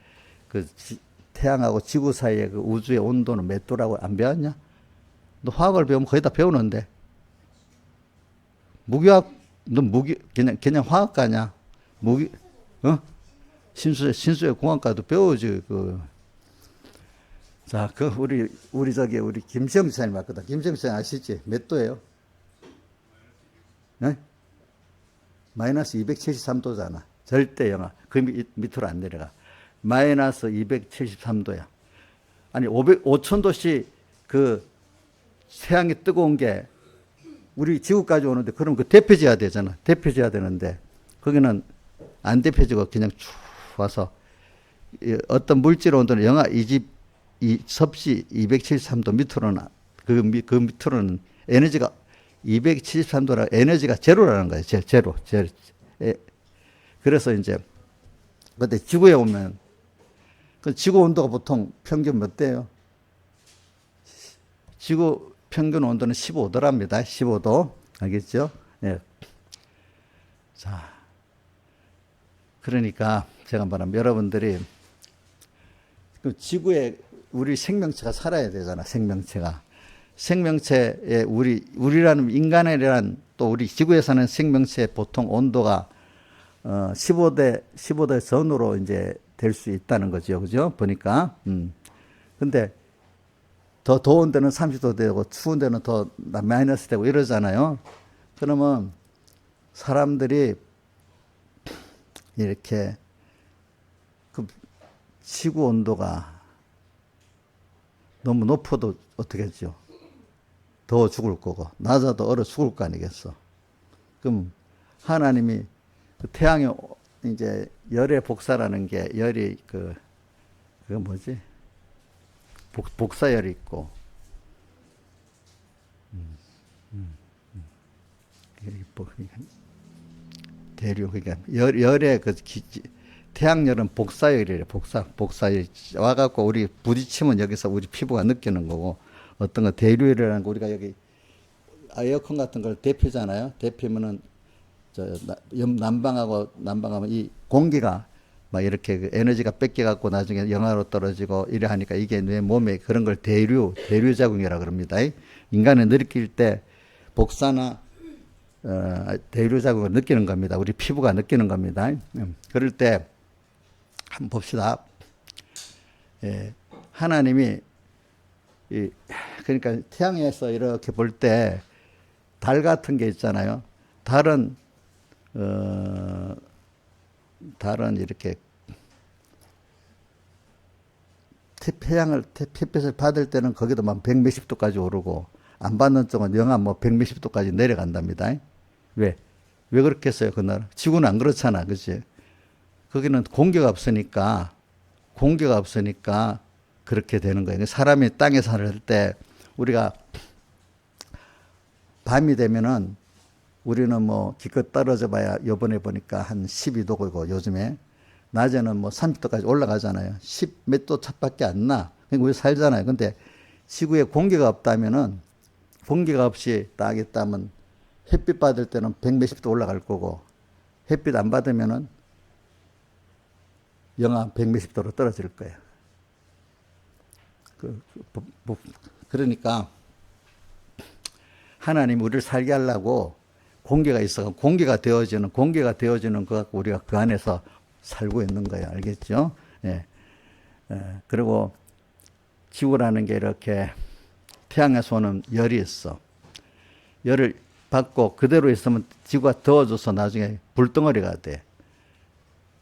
태양하고 지구 사이의 그 우주의 온도는 몇 도라고 안 배웠냐? 너 화학을 배우면 거의 다 배우는데. 그냥 화학가냐? 신수의 공학과도 배우지, 자, 우리 김시영 지사님 맞거든. 김시영 지사님 아시지? 몇 도예요? 네? 마이너스 273도잖아. 절대 영하. 그 밑으로 안 내려가. 마이너스 273도야. 아니, 5,000도씩 태양이 뜨거운 게 우리 지구까지 오는데 그럼 데펴져야 되잖아. 데펴져야 되는데 거기는 안 데펴지고 그냥 쭉 와서 어떤 물질 온도는 영하 섭씨 273도 밑으로는 그 밑으로는 에너지가 273도라 에너지가 제로라는 거예요. 제로. 그래서 이제 근데 지구에 오면 지구 온도가 보통 평균 몇 대요? 지구 평균 온도는 15도랍니다. 15도. 알겠죠? 예. 자. 그러니까 제가 말하면 여러분들이 지구에 우리 생명체가 살아야 되잖아. 생명체에 우리라는 인간이란 또 우리 지구에 사는 생명체 보통 온도가 15도 전후로 이제 될 수 있다는 거죠. 그죠? 보니까. 근데 더 더운 데는 30도 되고 추운 데는 더 마이너스 되고 이러잖아요. 그러면 사람들이 이렇게 그 지구 온도가 너무 높아도 어떻게 했죠? 더워 죽을 거고 낮아도 얼어 죽을 거 아니겠어. 그럼 하나님이 그 태양의 이제 열의 복사라는 게 열이 그거 뭐지? 복사열이 있고 대류 그러니까 열의 그 태양열은 복사열이래. 복사열 와갖고 우리 부딪히면 여기서 우리 피부가 느끼는 거고 어떤 거 대류열이라는 거 우리가 여기 에어컨 같은 걸 데피잖아요. 데피면은 난방하면 이 공기가 막 이렇게 그 에너지가 뺏겨갖고 나중에 영하로 떨어지고 이래 하니까 이게 내 몸에 그런 걸 대류 작용이라 그럽니다. 인간은 느낄 때 복사나 대류 작용을 느끼는 겁니다. 우리 피부가 느끼는 겁니다. 그럴 때 한번 봅시다. 예, 하나님이 그러니까 태양에서 이렇게 볼 때 달 같은 게 있잖아요. 달은 이렇게 햇빛을 받을 때는 거기도 막 100몇십 도까지 오르고 안 받는 쪽은 영하 뭐 100몇십 도까지 내려간답니다. 왜 그렇게 했어요? 그날 지구는 안 그렇잖아, 그렇지? 거기는 공기가 없으니까 그렇게 되는 거예요. 사람이 땅에 살 때 우리가 밤이 되면은 우리는 뭐 기껏 떨어져 봐야 요번에 보니까 한 12도고 요즘에 낮에는 뭐 30도까지 올라가잖아요. 10 몇 도 차밖에 안 나. 그러니까 우리 살잖아요. 근데 지구에 공기가 없다면은 공기가 없이 딱 있다면 햇빛 받을 때는 100몇십 도 올라갈 거고 햇빛 안 받으면은 영하 100몇십 도로 떨어질 거예요. 그러니까 하나님 우리를 살게 하려고 공기가 있어. 공기가 되어지는 것 갖고 우리가 그 안에서 살고 있는 거예요. 알겠죠? 예. 그리고 지구라는 게 이렇게 태양에서 오는 열이 있어. 열을 받고 그대로 있으면 지구가 더워져서 나중에 불덩어리가 돼.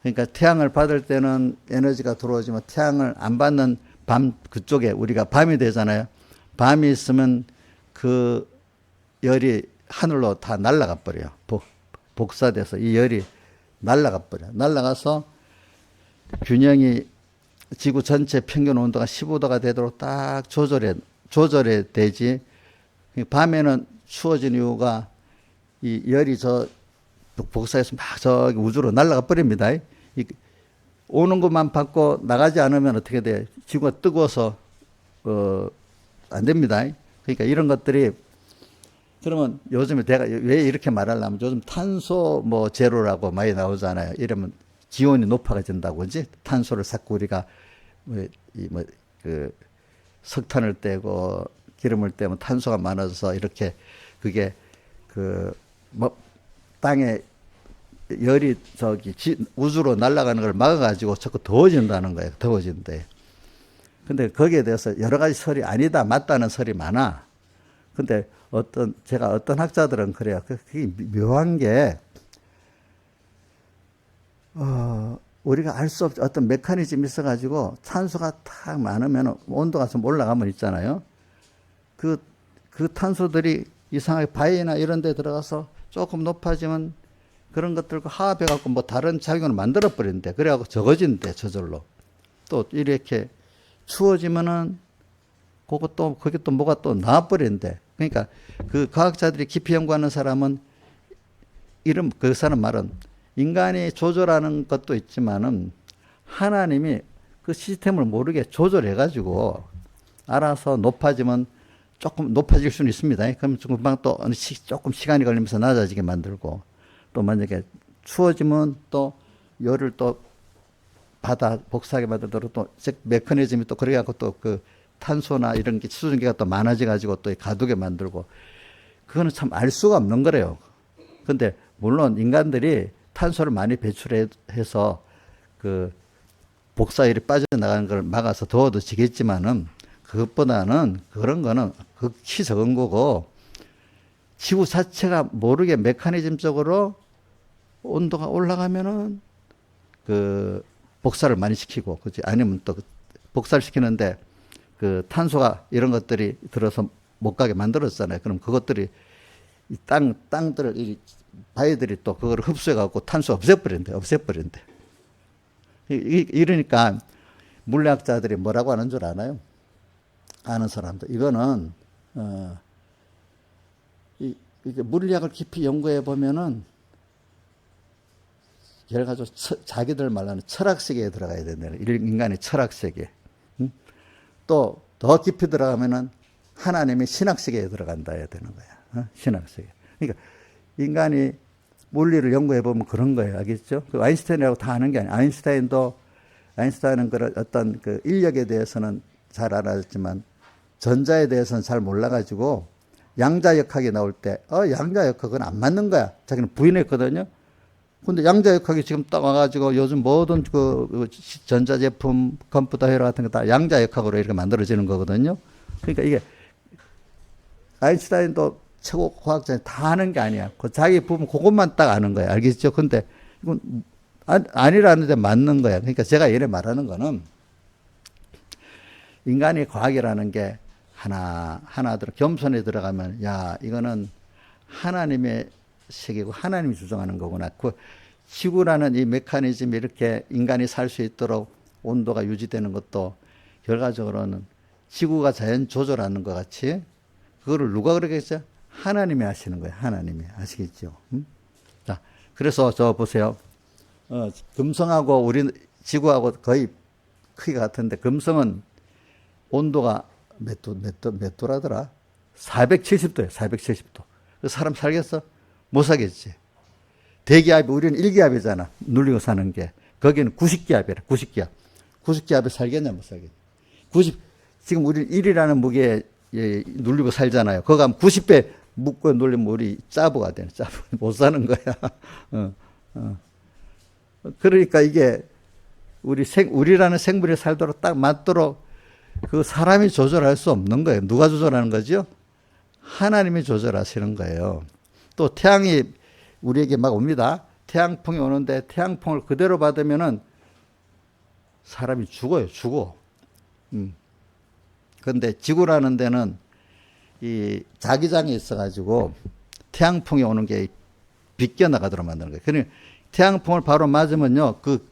그러니까 태양을 받을 때는 에너지가 들어오지만 태양을 안 받는 밤 그쪽에 우리가 밤이 되잖아요. 밤이 있으면 그 열이 하늘로 다 날아가 버려요. 복사돼서 이 열이 날아가 버려. 날아가서 균형이 지구 전체 평균 온도가 15도가 되도록 딱 조절해 되지. 밤에는 추워진 이유가 이 열이 복사해서 막 저기 우주로 날아가 버립니다. 오는 것만 받고 나가지 않으면 어떻게 돼? 지구가 뜨거워서 안 됩니다. 그러니까 이런 것들이 그러면 요즘에 내가 왜 이렇게 말하려면 요즘 탄소 뭐 제로라고 많이 나오잖아요. 이러면 기온이 높아진다고 그지? 탄소를 자꾸 우리가 석탄을 떼고 기름을 떼면 탄소가 많아져서 이렇게 그게 땅에 열이 우주로 날아가는 걸 막아가지고 자꾸 더워진다는 거예요. 더워진대. 근데 거기에 대해서 여러 가지 설이 아니다, 맞다는 설이 많아. 근데 제가 어떤 학자들은 그래요. 그게 묘한 게, 우리가 알 수 없죠. 어떤 메커니즘이 있어가지고 탄소가 탁 많으면 온도가 좀 올라가면 있잖아요. 그 탄소들이 이상하게 바위나 이런 데 들어가서 조금 높아지면 그런 것들과 화합해갖고 뭐 다른 작용을 만들어버린대. 그래갖고 적어진대, 저절로. 또 이렇게 추워지면은 거기 또 뭐가 또 나와버린대. 그러니까 그 과학자들이 깊이 연구하는 사람은 그 사람 말은 인간이 조절하는 것도 있지만은 하나님이 그 시스템을 모르게 조절해가지고 알아서 높아지면 조금 높아질 수는 있습니다. 그럼 금방 또 조금 시간이 걸리면서 낮아지게 만들고 또 만약에 추워지면 또 열을 또 복사하게 만들도록 또 메커니즘이 또 그래갖고 또 그 탄소나 이런 게 수증기가 또 많아져가지고 또 가두게 만들고 그거는 참 알 수가 없는 거래요. 근데 물론 인간들이 탄소를 많이 배출해서 그 복사열이 빠져나가는 걸 막아서 더워도 지겠지만은 그것보다는 그런 거는 극히 적은 거고, 지구 자체가 모르게 메커니즘적으로 온도가 올라가면은 그 복사를 많이 시키고, 그지? 아니면 또 복사를 시키는데 그 탄소가 이런 것들이 들어서 못 가게 만들었잖아요. 그럼 그것들이 이 땅들을, 이 바위들이 또 그걸 흡수해갖고 탄소 없애버린대. 이러니까 물리학자들이 뭐라고 하는 줄 아나요? 아는 사람들. 이거는, 이게 물리학을 깊이 연구해 보면은 결과적으로 자기들 말하는 철학 세계에 들어가야 된다는, 인간의 철학 세계. 또 더 깊이 들어가면은 하나님의 신학 세계에 들어간다 해야 되는 거야. 신학 세계. 그러니까 인간이 물리를 연구해 보면 그런 거예요. 알겠죠? 그 아인슈타인이라고 다 아는 게 아니에요. 아인슈타인은 그런 어떤 그 인력에 대해서는 잘 알았지만 전자에 대해서는 잘 몰라가지고 양자역학이 나올 때, 양자역학은 안 맞는 거야. 자기는 부인했거든요. 근데 양자역학이 지금 딱 와가지고 요즘 모든 그 전자제품, 컴퓨터 회로 같은 거 다 양자역학으로 이렇게 만들어지는 거거든요. 그러니까 이게 아인슈타인도 최고 과학자는 다 아는 게 아니야. 그 자기 부분 그것만 딱 아는 거야. 알겠죠? 근데 이건 아니라는데 맞는 거야. 그러니까 제가 예를 말하는 거는 인간의 과학이라는 게 하나 겸손히 들어가면, 야, 이거는 하나님의 세계고 하나님이 주장하는 거구나. 그 지구라는 이 메커니즘이 이렇게 인간이 살 수 있도록 온도가 유지되는 것도 결과적으로는 지구가 자연 조절하는 것 같이, 그거를 누가 그러겠어요? 하나님이 하시는 거예요. 하나님이. 아시겠죠? 자, 그래서 저 보세요. 금성하고 우리 지구하고 거의 크기가 같은데, 금성은 온도가 몇 도라더라? 470도예요. 470도. 사람 살겠어? 못 살겠지. 대기압이, 우리는 1기압이잖아. 눌리고 사는 게. 거기는 90기압이라. 90기압. 90기압에 살겠냐, 못 살겠냐. 지금 우리는 1이라는 무게에 눌리고 살잖아요. 그거 가면 90배 묶고 눌리면 우리 짜부가 되는, 짜부. 못 사는 거야. 그러니까 이게 우리라는 생물이 살도록 딱 맞도록 그 사람이 조절할 수 없는 거예요. 누가 조절하는 거죠? 하나님이 조절하시는 거예요. 또 태양이 우리에게 막 옵니다. 태양풍이 오는데 태양풍을 그대로 받으면은 사람이 죽어요. 죽어. 그런데 지구라는 데는 이 자기장이 있어가지고 태양풍이 오는 게 비껴나가도록 만드는 거예요. 그러니 태양풍을 바로 맞으면요, 그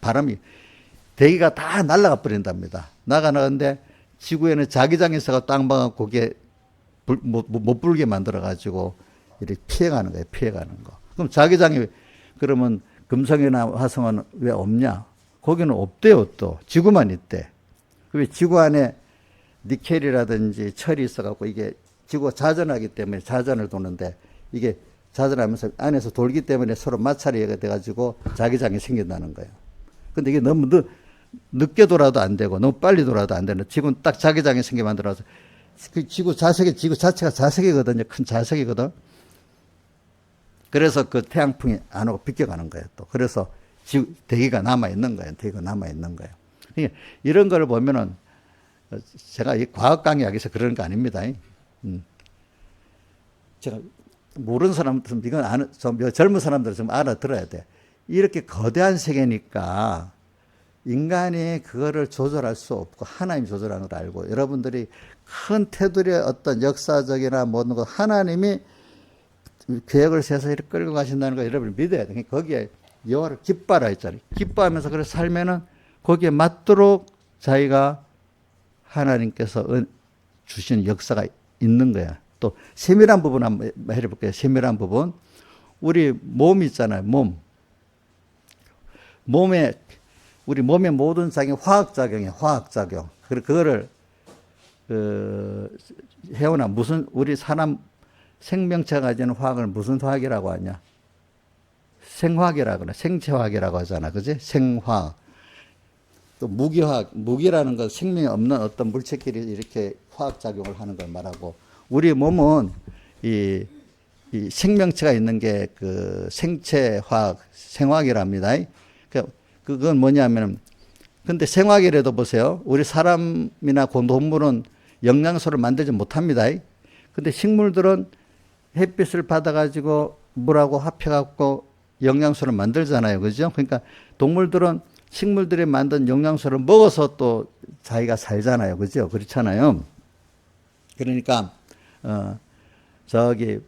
바람이, 대기가 다 날아가 버린답니다. 나가는데 지구에는 자기장이 있어가 땅방하고 그게 못 불게 만들어가지고 이렇게 피해가는 거예요. 피해가는 거. 그럼 자기장이, 그러면 금성이나 화성은 왜 없냐? 거기는 없대요. 또 지구만 있대. 왜? 지구 안에 니켈이라든지 철이 있어갖고 이게 지구가 자전하기 때문에 자전을 도는데, 이게 자전하면서 안에서 돌기 때문에 서로 마찰이 돼가지고 자기장이 생긴다는 거예요. 근데 이게 너무 늦게 돌아도 안 되고 너무 빨리 돌아도 안 되는, 지구는 딱 자기장이 생겨 만들어서 그 지구 자체가 자석이거든요. 큰 자석이거든. 그래서 그 태양풍이 안 오고 비껴가는 거예요. 또 그래서 대기가 남아 있는 거예요. 대기가 남아 있는 거예요. 그러니까 이런 걸 보면은, 제가 이 과학 강의하기서 그런 거 아닙니다. 제가 모르는 사람들, 이건 젊은 사람들 좀 알아들어야 돼. 이렇게 거대한 세계니까 인간이 그거를 조절할 수 없고 하나님이 조절하는 걸 알고, 여러분들이 큰 테두리의 어떤 역사적이나 모든 것, 하나님이 계획을 세서 이렇게 끌고 가신다는 걸 여러분이 믿어야 돼. 거기에 여호와를 기뻐하라 했잖아요. 기뻐하면서 그래 살면은 거기에 맞도록 자기가 하나님께서 주신 역사가 있는 거야. 또 세밀한 부분 한번 해볼게요. 세밀한 부분. 우리 몸 있잖아요. 우리 몸의 모든 작용이 화학작용이에요. 화학작용. 그거를 해오나, 우리 사람 생명체가 가지는 화학을 무슨 화학이라고 하냐? 생화학이라고 하나, 생체화학이라고 하잖아. 그지? 생화학. 또 무기라는 건 생명이 없는 어떤 물체끼리 이렇게 화학작용을 하는 걸 말하고, 우리 몸은 이 생명체가 있는 게 그 생체화학, 생화학이랍니다. 그건 뭐냐면, 근데 생화기라도 보세요. 우리 사람이나 동물은 영양소를 만들지 못합니다. 근데 식물들은 햇빛을 받아가지고 물하고 합해갖고 영양소를 만들잖아요. 그죠? 그러니까 동물들은 식물들이 만든 영양소를 먹어서 또 자기가 살잖아요. 그죠? 그렇잖아요. 그러니까, 저기,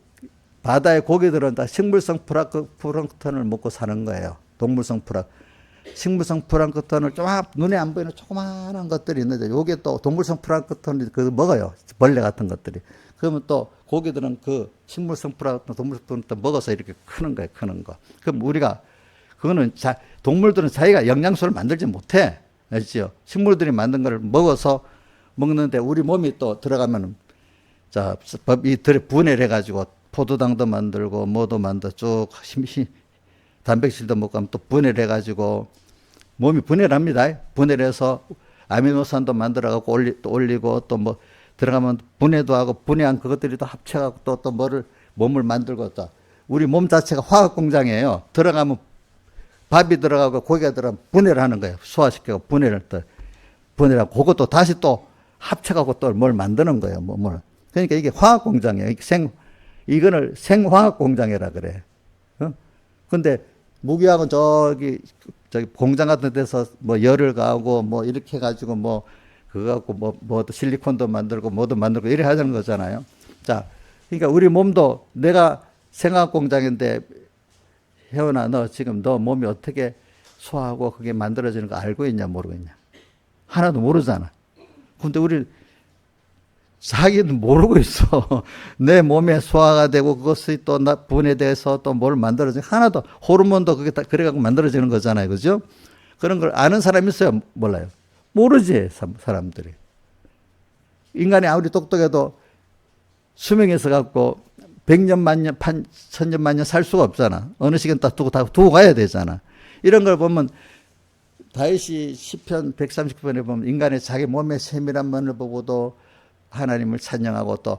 바다의 고기들은 다 식물성 플랑크톤을 먹고 사는 거예요. 동물성 식물성 플랑크톤을 좀 눈에 안 보이는 조그마한 것들이 있는데, 요게 또 동물성 플랑크톤을 먹어요. 벌레 같은 것들이. 그러면 또 고기들은 그 식물성 플랑크톤, 동물성 플랑크톤 먹어서 이렇게 크는 거예요. 크는 거. 그럼 우리가, 그거는 동물들은 자기가 영양소를 만들지 못해. 알죠? 식물들이 만든 걸 먹어서 먹는데 우리 몸이 또 들어가면, 자, 이 분해를 해가지고 포도당도 만들고 뭐도 만들고 쭉 단백질도 먹고 하면 또 분해를 해가지고 몸이 분해를 합니다. 분해를 해서 아미노산도 만들어갖고 올리고 또 뭐 들어가면 분해도 하고 분해한 그것들이 또 합쳐갖고 또 뭐를 몸을 만들고 또 우리 몸 자체가 화학 공장이에요. 들어가면 밥이 들어가고 고기가 들어가면 분해를 하는 거예요. 소화시키고 분해하고 그것도 다시 또 합쳐갖고 또 뭘 만드는 거예요. 뭘. 그러니까 이게 화학 공장이에요. 이거를 생화학 공장이라 그래. 근데 무기학은 저기 공장 같은 데서 뭐 열을 가하고 뭐 이렇게 해가지고 뭐 그거 갖고 뭐 실리콘도 만들고 뭐도 만들고 이래 하자는 거잖아요. 자, 그러니까 우리 몸도 내가 생화학 공장인데 혜원아, 너 지금 너 몸이 어떻게 소화하고 그게 만들어지는 거 알고 있냐 모르고 있냐? 하나도 모르잖아. 근데 우리 자기는 모르고 있어. 내 몸에 소화가 되고 그것이 또 분해돼서 또 뭘 만들어지고 하나도 호르몬도 그게 다 그래갖고 만들어지는 거잖아요. 그죠? 그런 걸 아는 사람이 있어요? 몰라요. 모르지, 사람들이. 인간이 아무리 똑똑해도 수명이 있어갖고 100년, 만년, 1000년, 만년 살 수가 없잖아. 어느 시간 다 두고 가야 되잖아. 이런 걸 보면 다윗이 시편 139편에 보면 인간의 자기 몸의 세밀한 면을 보고도 하나님을 찬양하고 또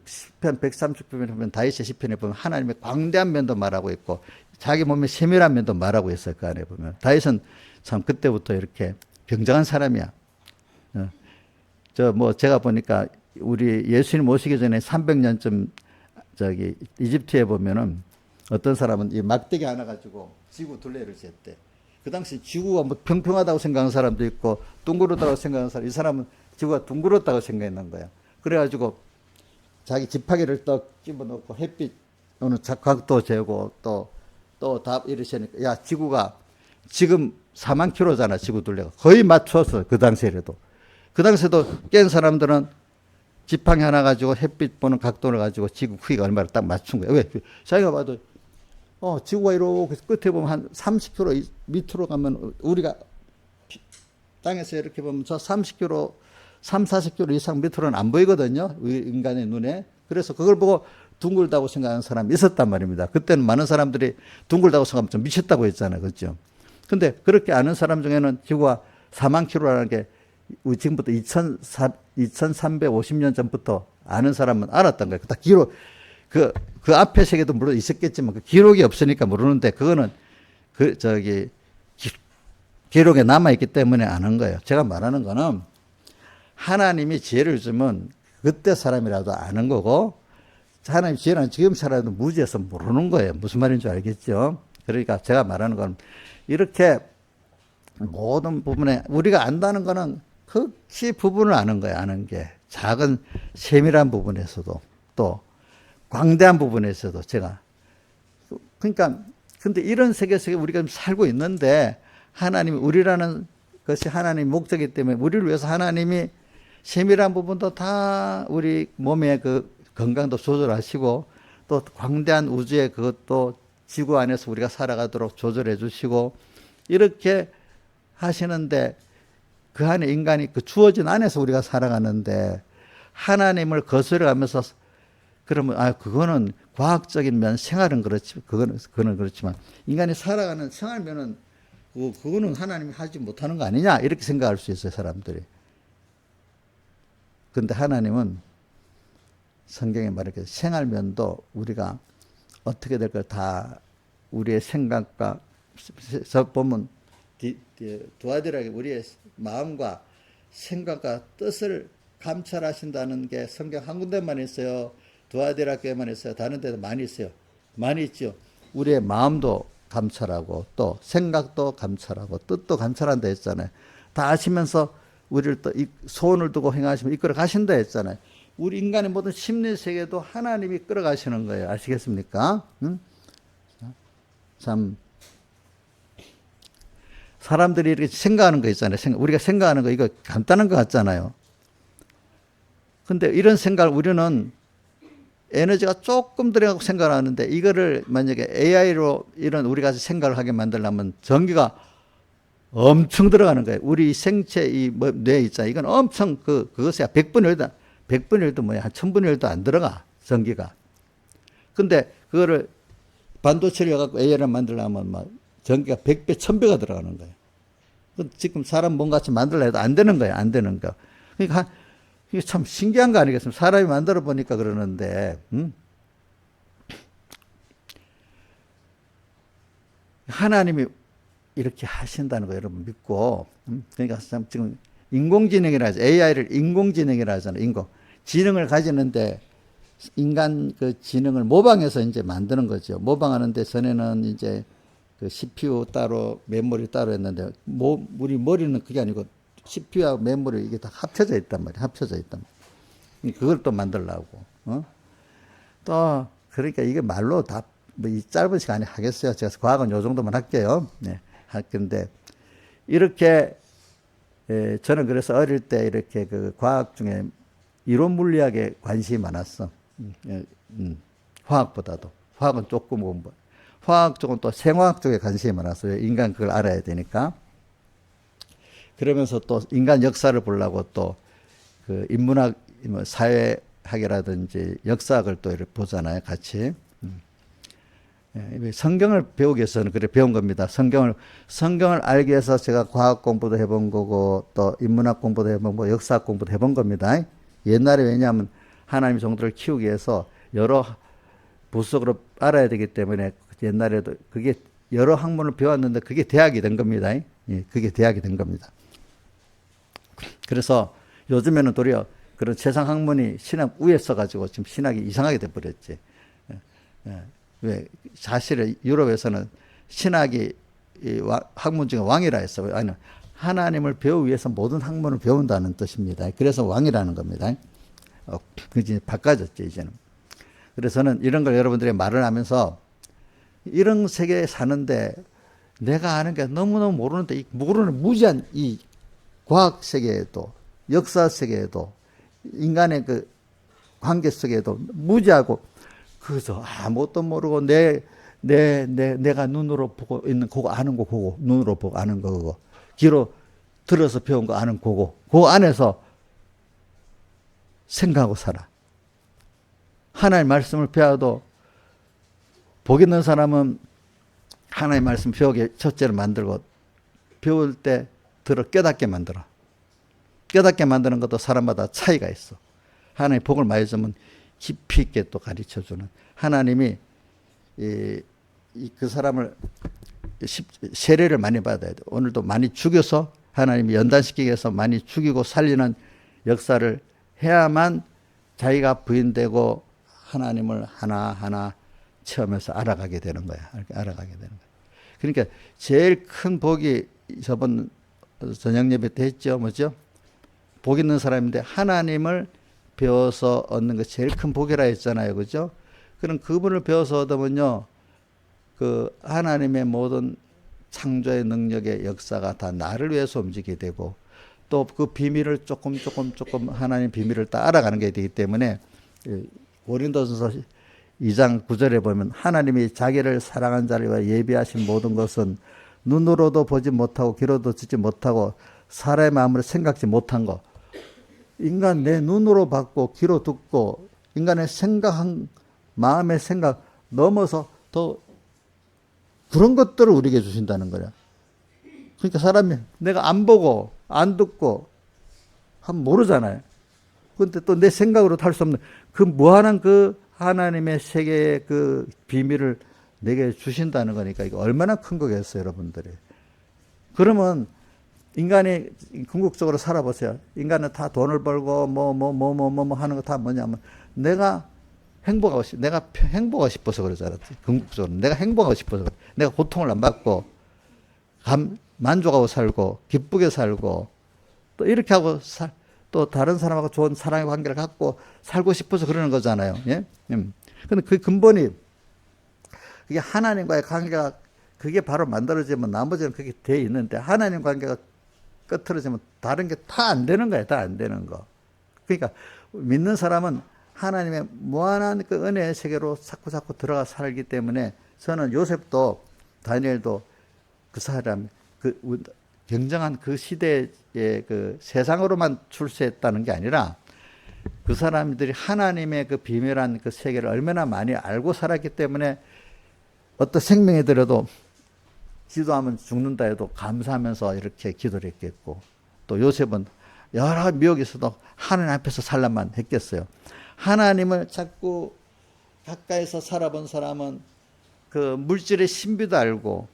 시편 139편에 보면 다윗의 시편에 보면 하나님의 광대한 면도 말하고 있고 자기 몸의 세밀한 면도 말하고 있어요. 그 안에 보면 다윗은 참 그때부터 이렇게 굉장한 사람이야. 제가 보니까 우리 예수님 오시기 전에 300년쯤 저기 이집트에 보면은 어떤 사람은 이 막대기 하나 가지고 지구 둘레를 쟀대. 그 당시 지구가 뭐 평평하다고 생각하는 사람도 있고 둥그렇다고 생각하는 사람, 이 사람은 지구가 둥그렇다고 생각했는 거야. 그래가지고 자기 지팡이를 떡 집어넣고 햇빛 어느 각도 재고 또 다 이러시니까 야, 지구가 지금 4만 킬로잖아. 지구 둘레가 거의 맞췄어. 그 당시에도. 그 당시에도 깬 사람들은 지팡이 하나 가지고 햇빛 보는 각도를 가지고 지구 크기가 얼마를 딱 맞춘 거야. 왜? 자기가 봐도 지구가 이렇게 끝에 보면 한 30km 밑으로 가면 우리가 땅에서 이렇게 보면 저 30km, 3, 40km 이상 밑으로는 안 보이거든요. 인간의 눈에. 그래서 그걸 보고 둥글다고 생각하는 사람이 있었단 말입니다. 그때는 많은 사람들이 둥글다고 생각하면 좀 미쳤다고 했잖아요. 그렇죠? 근데 그렇게 아는 사람 중에는 지구가 4만 킬로라는 게 지금부터 2350년 전부터 아는 사람은 알았던 거예요. 다 기록, 그 앞에 세계도 물론 있었겠지만 그 기록이 없으니까 모르는데 그거는 기록에 남아있기 때문에 아는 거예요. 제가 말하는 거는 하나님이 지혜를 주면 그때 사람이라도 아는 거고 하나님 지혜는 지금 사람도 무지해서 모르는 거예요. 무슨 말인지 알겠죠? 그러니까 제가 말하는 건 이렇게 모든 부분에 우리가 안다는 거는 극히 부분을 아는 거예요. 아는 게 작은 세밀한 부분에서도 또 광대한 부분에서도 제가 그러니까 근데 이런 세계 속에 우리가 좀 살고 있는데 하나님이 우리라는 것이 하나님의 목적이기 때문에 우리를 위해서 하나님이 세밀한 부분도 다 우리 몸의 그 건강도 조절하시고 또 광대한 우주의 그것도 지구 안에서 우리가 살아가도록 조절해 주시고 이렇게 하시는데 그 안에 인간이 그 주어진 안에서 우리가 살아가는데 하나님을 거스려가면서 그러면 그거는 과학적인 면 생활은 그렇지 그거는 그렇지만 인간이 살아가는 생활면은 그거는 하나님이 하지 못하는 거 아니냐 이렇게 생각할 수 있어요 사람들이. 그런데 하나님은 성경에 말하기를 생활면도 우리가 어떻게 될 걸 다 우리의 생각과 보면 두아디락이 우리의 마음과 생각과 뜻을 감찰하신다는 게 성경 한 군데만 있어요. 두아디라 교회만 있어요. 다른 데도 많이 있어요. 많이 있죠. 우리의 마음도 감찰하고 또 생각도 감찰하고 뜻도 감찰한다 했잖아요. 다 아시면서 우리를 또 소원을 두고 행하시면 이끌어 가신다 했잖아요. 우리 인간의 모든 심리 세계도 하나님이 끌어가시는 거예요. 아시겠습니까? 응? 참 사람들이 이렇게 생각하는 거 있잖아요. 우리가 생각하는 거 이거 간단한 것 같잖아요. 근데 이런 생각을 우리는 에너지가 조금 들어가고 생각을 하는데 이거를 만약에 AI로 이런 우리가 생각을 하게 만들려면 전기가 엄청 들어가는 거예요. 우리 생체 뇌 있잖아요. 이건 엄청 그것이야 100분의 1도 100분의 1도 뭐야 한 1000분의 1도 안 들어가 전기가. 근데 그거를 반도체를 갖고 AI를 만들려면 막 전기가 100배 1000배가 들어가는 거예요. 지금 사람 뭔가 만들려 해도 안 되는 거예요. 안 되는 거. 그러니까 이게 참 신기한 거 아니겠습니까? 사람이 만들어 보니까 그러는데, 하나님이 이렇게 하신다는 거 여러분 믿고, 그러니까 참 지금 인공지능이라 하죠. AI를 인공지능이라 하잖아요. 지능을 가지는데 인간 그 지능을 모방해서 이제 만드는 거죠. 모방하는데 전에는 이제 그 CPU 따로 메모리 따로 했는데 우리 머리는 그게 아니고 CPU하고 메모리 이게 다 합쳐져 있단 말이에요. 합쳐져 있단 말이에요. 그걸 또 만들려고. 또 그러니까 이게 말로 다 뭐 이 짧은 시간에 하겠어요. 제가 과학은 요 정도만 할게요. 네. 할 건데 이렇게 저는 그래서 어릴 때 이렇게 그 과학 중에 이론 물리학에 관심이 많았어. 화학보다도. 화학은 조금 공부. 화학 쪽은 또 생화학 쪽에 관심이 많았어요. 인간 그걸 알아야 되니까. 그러면서 또 인간 역사를 보려고 또 그 인문학, 사회학이라든지 역사학을 또 이렇게 보잖아요. 같이. 성경을 배우기 위해서는 그래 배운 겁니다. 성경을 알기 위해서 제가 과학 공부도 해본 거고 또 인문학 공부도 해본 거고 역사학 공부도 해본 겁니다. 옛날에 왜냐하면 하나님 종들을 키우기 위해서 여러 부속으로 알아야 되기 때문에 옛날에도 그게 여러 학문을 배웠는데 그게 대학이 된 겁니다. 예, 그게 대학이 된 겁니다. 그래서 요즘에는 도리어 그런 세상 학문이 신학 위에 써가지고 지금 신학이 이상하게 돼버렸지. 왜 사실은 유럽에서는 신학이 학문 중에 왕이라 했어요. 아니 하나님을 배우기 위해서 모든 학문을 배운다는 뜻입니다. 그래서 왕이라는 겁니다. 그게 바꿔졌죠 이제는. 그래서는 이런 걸 여러분들이 말을 하면서 이런 세계에 사는데 내가 아는 게 너무너무 모르는데 모르는 무지한 이 과학 세계에도 역사 세계에도 인간의 그 관계 속에도 무지하고 그래서 아무것도 모르고 내가 눈으로 보고 있는 그거 아는 거 그거 눈으로 보고 아는 거 그거 귀로 들어서 배운 거 아는 거고 그 안에서 생각하고 살아. 하나님의 말씀을 배워도 복 있는 사람은 하나님의 말씀 배우게 첫째로 만들고 배울 때 들어 깨닫게 만들어. 깨닫게 만드는 것도 사람마다 차이가 있어. 하나님의 복을 많이 주면 깊이 있게 또 가르쳐주는 하나님이 그 사람을 세례를 많이 받아야 돼. 오늘도 많이 죽여서 하나님이 연단시키기 위해서 많이 죽이고 살리는 역사를 해야만 자기가 부인되고 하나님을 하나하나 체험해서 알아가게 되는 거야. 알아가게 되는 거야. 그러니까 제일 큰 복이 저번 저녁 예배 때 했죠. 뭐죠? 복 있는 사람인데 하나님을 배워서 얻는 게 제일 큰 복이라 했잖아요. 그죠? 그럼 그분을 배워서 얻으면요. 그 하나님의 모든 창조의 능력의 역사가 다 나를 위해서 움직이게 되고 또 그 비밀을 조금 하나님 비밀을 다 알아가는 게 되기 때문에 고린도전서 2장 9절에 보면 하나님이 자기를 사랑한 자를 위하여 예비하신 모든 것은 눈으로도 보지 못하고 귀로도 듣지 못하고 사람의 마음으로 생각지 못한 것. 인간 내 눈으로 봤고 귀로 듣고 인간의 생각한 마음의 생각 넘어서 더 그런 것들을 우리에게 주신다는 거야. 그러니까 사람이 내가 안 보고 안 듣고 하면 모르잖아요. 그런데 또 내 생각으로 할 수 없는 그 무한한 그 하나님의 세계의 그 비밀을 내게 주신다는 거니까 이거 얼마나 큰 거겠어요, 여러분들이. 그러면 인간이 궁극적으로 살아보세요. 인간은 다 돈을 벌고 뭐 하는 거 다 뭐냐면 내가 행복하고 싶어서 그러잖아. 궁극적으로 내가 행복하고 싶어서 그래. 내가 고통을 안 받고 만족하고 살고 기쁘게 살고 또 이렇게 하고 또 다른 사람하고 좋은 사랑의 관계를 갖고 살고 싶어서 그러는 거잖아요. 예? 근데 그 근본이 그게 하나님과의 관계가 그게 바로 만들어지면 나머지는 그게 돼 있는데 하나님 관계가 끄트러지면 다른 게 다 안 되는 거예요. 다 안 되는 거. 그러니까 믿는 사람은 하나님의 무한한 그 은혜의 세계로 자꾸 들어가 살기 때문에 저는 요셉도 다니엘도 그 사람 그 굉장한 그 시대의 그 세상으로만 출세했다는 게 아니라 그 사람들이 하나님의 그 비밀한 그 세계를 얼마나 많이 알고 살았기 때문에 어떤 생명이 들어도 기도하면 죽는다 해도 감사하면서 이렇게 기도를 했겠고 또 요셉은 여러 미혹이 있어도 하나님 앞에서 살라만 했겠어요. 하나님을 자꾸 가까이서 살아본 사람은 그 물질의 신비도 알고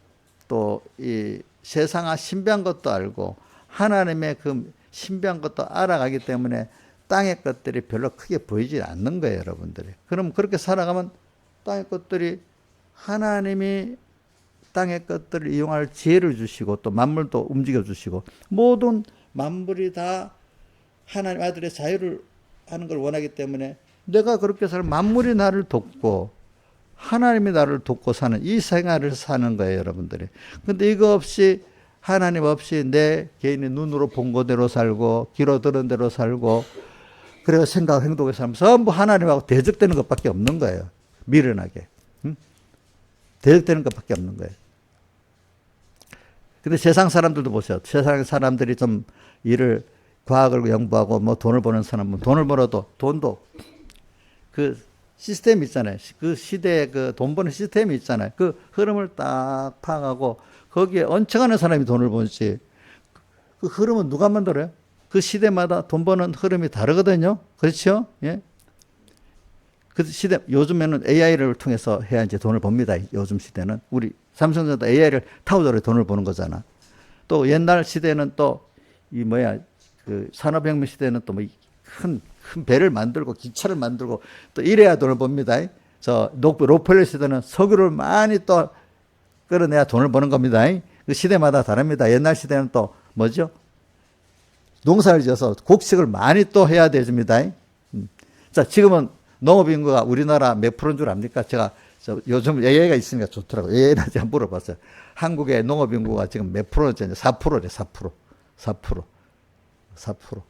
또 이 세상아 신비한 것도 알고 하나님의 그 신비한 것도 알아가기 때문에 땅의 것들이 별로 크게 보이지 않는 거예요, 여러분들이. 그럼 그렇게 살아가면 땅의 것들이 하나님이 땅의 것들을 이용할 지혜를 주시고 또 만물도 움직여 주시고 모든 만물이 다 하나님 아들의 자유를 하는 걸 원하기 때문에 내가 그렇게 살면 만물이 나를 돕고 하나님이 나를 돕고 사는 이 생활을 사는 거예요, 여러분들이. 근데 이거 없이 하나님 없이 내 개인의 눈으로 본 거대로 살고 귀로 들은 대로 살고 그래서 생각 행동에 살면 전부 하나님하고 대적되는 것밖에 없는 거예요. 미련하게. 대적되는 것밖에 없는 거예요. 근데 세상 사람들도 보세요. 세상 사람들이 좀 일을 과학을 연구하고 뭐 돈을 버는 사람은 돈을 벌어도 돈도 그 시스템이 있잖아요. 그 시대에 그 돈 버는 시스템이 있잖아요. 그 흐름을 딱 파악하고 거기에 얹혀가는 사람이 돈을 벌지. 그 흐름은 누가 만들어요? 그 시대마다 돈 버는 흐름이 다르거든요. 그렇죠? 예. 그 시대, 요즘에는 AI를 통해서 해야 이제 돈을 법니다. 요즘 시대는. 우리 삼성전자 AI를 타고자로 돈을 버는 거잖아. 또 옛날 시대는 또, 그 산업혁명 시대는 또 뭐 큰 배를 만들고 기차를 만들고 또 이래야 돈을 법니다. 로펠러 시대는 석유를 많이 또 끌어내야 돈을 버는 겁니다. 그 시대마다 다릅니다. 옛날 시대는 또 뭐죠? 농사를 지어서 곡식을 많이 또 해야 됩니다. 자, 지금은 농업인구가 우리나라 몇 프로인 줄 압니까? 제가 요즘 AI가 있으니까 좋더라고요. AI한테 제가 물어봤어요. 한국의 농업인구가 지금 몇 프로인지 4%래, 4%. 4%.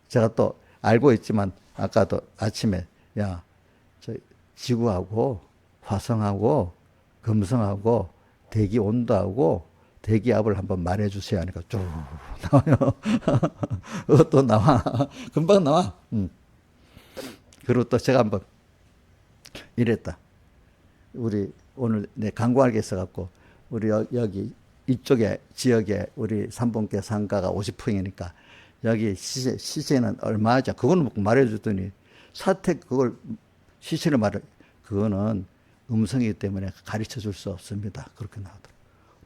제가 또 알고 있지만 아까도 아침에 지구하고 화성하고 금성하고 대기 온도하고 대기압을 한번 말해주세요 하니까 쭉 나와요. 그것도 나와. 금방 나와. 그리고 또 제가 한번 이랬다. 우리 오늘 내 광고할 게 있어갖고 우리 여기 이쪽에 지역에 우리 삼봉계 상가가 50평이니까 여기 시세는 얼마죠? 그거는 말해주더니 사택 그걸 시세를 그거는 음성이기 때문에 가르쳐 줄 수 없습니다. 그렇게 나오더라고요.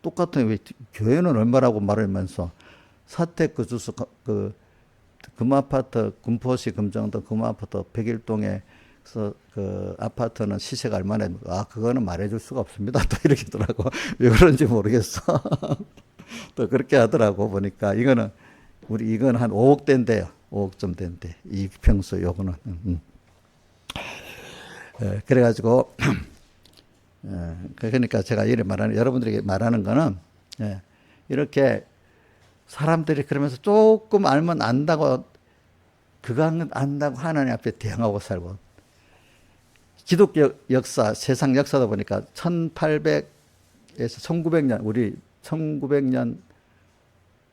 똑같은 왜 교회는 얼마라고 말하면서 사택 그 주소 그 금아파트 군포시 금정동 금아파트 101동에 그 아파트는 시세가 얼마나 그거는 말해줄 수가 없습니다. 또 이렇게 하더라고. 왜 그런지 모르겠어. 또 그렇게 하더라고 보니까 이거는 한 5억 대인데요. 5억 좀 된대. 이 평수 요거는. 그래가지고 그러니까 제가 여러분들에게 말하는 거는 이렇게 사람들이 그러면서 조금 알면 안다고 그거 안다고 하나님 앞에 대항하고 살고 기독교 역사 세상 역사다 보니까 1800에서 1900년 우리 1900년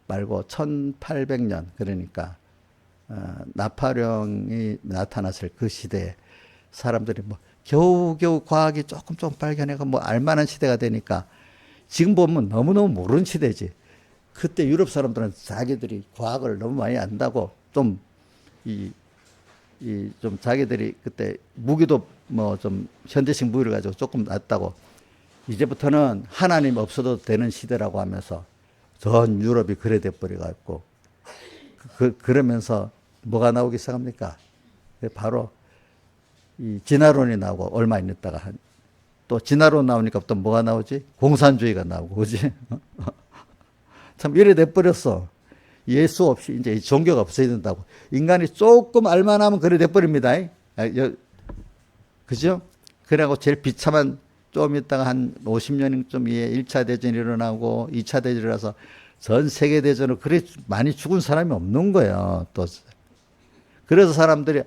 말고 1800년 그러니까 나팔령이 나타났을 그 시대에 사람들이 뭐 겨우겨우 과학이 조금 발견해가 뭐 알만한 시대가 되니까 지금 보면 너무너무 모르는 시대지. 그때 유럽 사람들은 자기들이 과학을 너무 많이 안다고 좀 자기들이 그때 무기도 뭐 좀 현대식 무기를 가지고 조금 낫다고 이제부터는 하나님 없어도 되는 시대라고 하면서 전 유럽이 그래 돼버려갖고 그러면서 뭐가 나오기 시작합니까? 바로 이 진화론이 나오고 얼마 있다가 또 진화론 나오니까 또 뭐가 나오지? 공산주의가 나오고, 그지? 참 이래 돼버렸어. 예수 없이 이제 종교가 없어야 된다고. 인간이 조금 알만하면 그래 돼버립니다. 그죠? 그래갖고 제일 비참한 좀 있다가 한 50년쯤 에 1차 대전이 일어나고 2차 대전이 일어나서 전 세계 대전으로 그래 많이 죽은 사람이 없는 거예요. 또 그래서 사람들이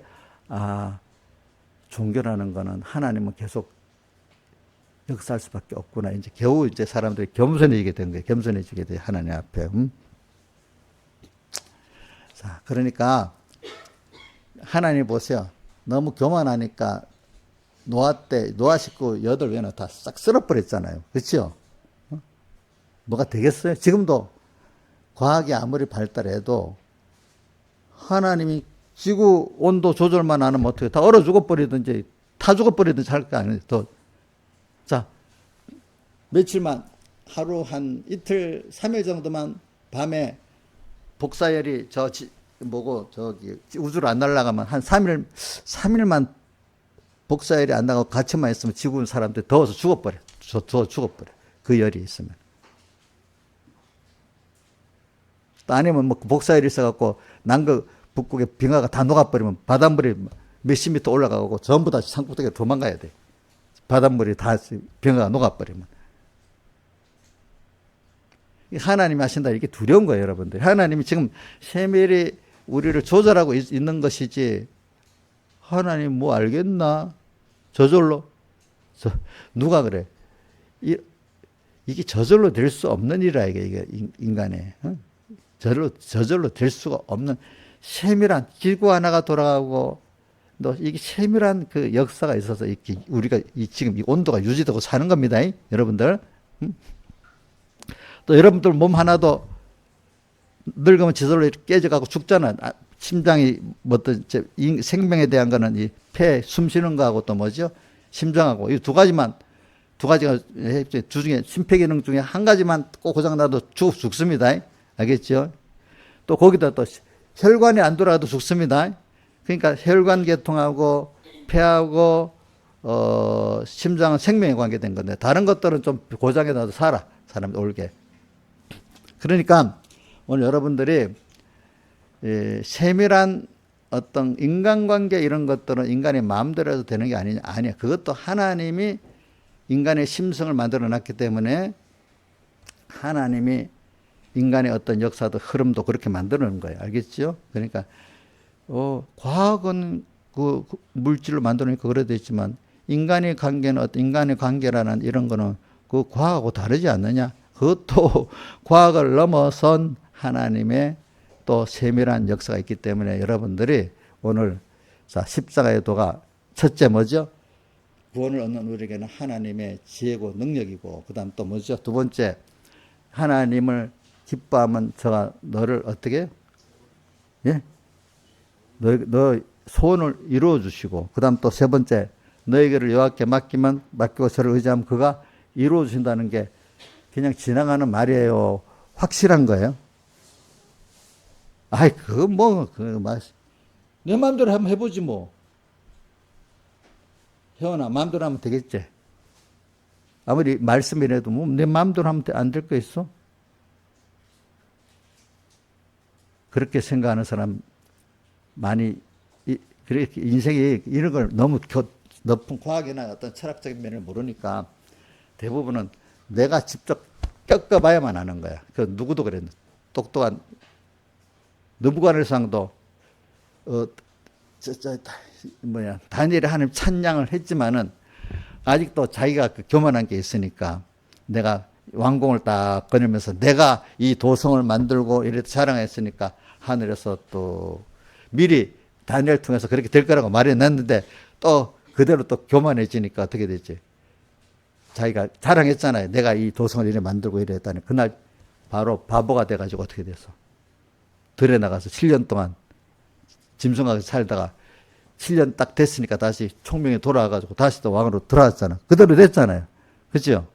종교라는 거는 하나님은 계속 역사할 수밖에 없구나. 이제 겨우 이제 사람들이 겸손해지게 된 거예요. 겸손해지게 돼 하나님 앞에. 자, 그러니까 하나님 보세요. 너무 교만하니까 노아 식구 8외나 다 싹 쓸어버렸잖아요. 그렇죠? 뭐가 되겠어요? 지금도 과학이 아무리 발달해도 하나님이 지구 온도 조절만 안 하면 어떻게 다 얼어 죽어버리든지 타 죽어버리든지 할 거 아니에요. 자, 며칠만 하루 한 이틀 3일 정도만 밤에 복사열이 저기 우주로 안 날아가면 한 3일만 복사열이 안 나가고 같이만 있으면 지구 사람들 더워서 죽어버려. 더워 죽어버려. 그 열이 있으면. 또 아니면 뭐 복사열이 있어갖고 남극 북극의 빙하가 다 녹아버리면 바닷물이 몇십 미터 올라가고 전부 다 산꼭대기로 도망가야 돼. 바닷물이 다 빙하가 녹아버리면. 하나님이 하신다 이게 두려운 거예요, 여러분들. 하나님이 지금 세밀히 우리를 조절하고 있는 것이지 하나님 뭐 알겠나? 저절로 누가 그래? 이게 저절로 될 수 없는 일이라 이게 인간의 저절로 될 수가 없는 세밀한 지구 하나가 돌아가고 또 이게 세밀한 그 역사가 있어서 이렇게 우리가 지금 이 온도가 유지되고 사는 겁니다, 여러분들. 또 여러분들 몸 하나도 늙으면 저절로 깨져가고 죽잖아. 심장이 뭐든 생명에 대한 거는 이 폐 숨 쉬는 거하고 또 뭐죠? 심장하고 이 두 가지가 주중에 심폐기능 중에 한 가지만 꼭 고장나도 죽습니다. 알겠죠? 또 거기다 또 혈관이 안 돌아가도 죽습니다. 그러니까 혈관 계통하고 폐하고 심장은 생명에 관계된 건데 다른 것들은 좀 고장에 나도 살아. 사람 올게. 그러니까 오늘 여러분들이 세밀한 어떤 인간관계 이런 것들은 인간의 마음대로 해도 되는 게 아니야. 그것도 하나님이 인간의 심성을 만들어 놨기 때문에 하나님이 인간의 어떤 역사도 흐름도 그렇게 만들어 놓은 거예요. 알겠죠? 그러니까 과학은 그 물질로 만들어 놓으니까 그래도 있지만 인간의 관계는 인간의 관계라는 이런 거는 그 과학하고 다르지 않느냐? 그것도 과학을 넘어선 하나님의 또 세밀한 역사가 있기 때문에 여러분들이 오늘 십자가의 도가 첫째 뭐죠? 구원을 얻는 우리에게는 하나님의 지혜고 능력이고 그 다음 또 뭐죠? 두 번째 하나님을 기뻐하면 저가 너를 어떻게 너 소원을 이루어 주시고 그 다음 또 세 번째 너에게를 여호와께 맡기고 저를 의지하면 그가 이루어 주신다는 게 그냥 지나가는 말이에요. 확실한 거예요. 내 마음대로 한번 해보지 뭐. 혜원아, 마음대로 하면 되겠지. 아무리 말씀이라도 뭐 내 마음대로 하면 안 될 거 있어? 그렇게 생각하는 사람 많이, 그렇게 인생이 이런 걸 너무 높은 과학이나 어떤 철학적인 면을 모르니까 대부분은 내가 직접 겪어봐야만 하는 거야. 그 누구도 그랬는데 똑똑한 느부갓네살도 다니엘이 하나님 찬양을 했지만은 아직도 자기가 그 교만한 게 있으니까 내가 왕궁을 딱 거닐면서 내가 이 도성을 만들고 이렇게 자랑했으니까 하늘에서 또 미리 다니엘 통해서 그렇게 될 거라고 말해놨는데 또 그대로 또 교만해지니까 어떻게 되지? 자기가 자랑했잖아요. 내가 이 도성을 이렇게 만들고 이래 했다니. 그날 바로 바보가 돼가지고 어떻게 됐어? 들에 나가서 7년 동안 짐승하게 살다가 7년 딱 됐으니까 다시 총명이 돌아와가지고 다시 또 왕으로 들어왔잖아. 그대로 됐잖아요. 그죠?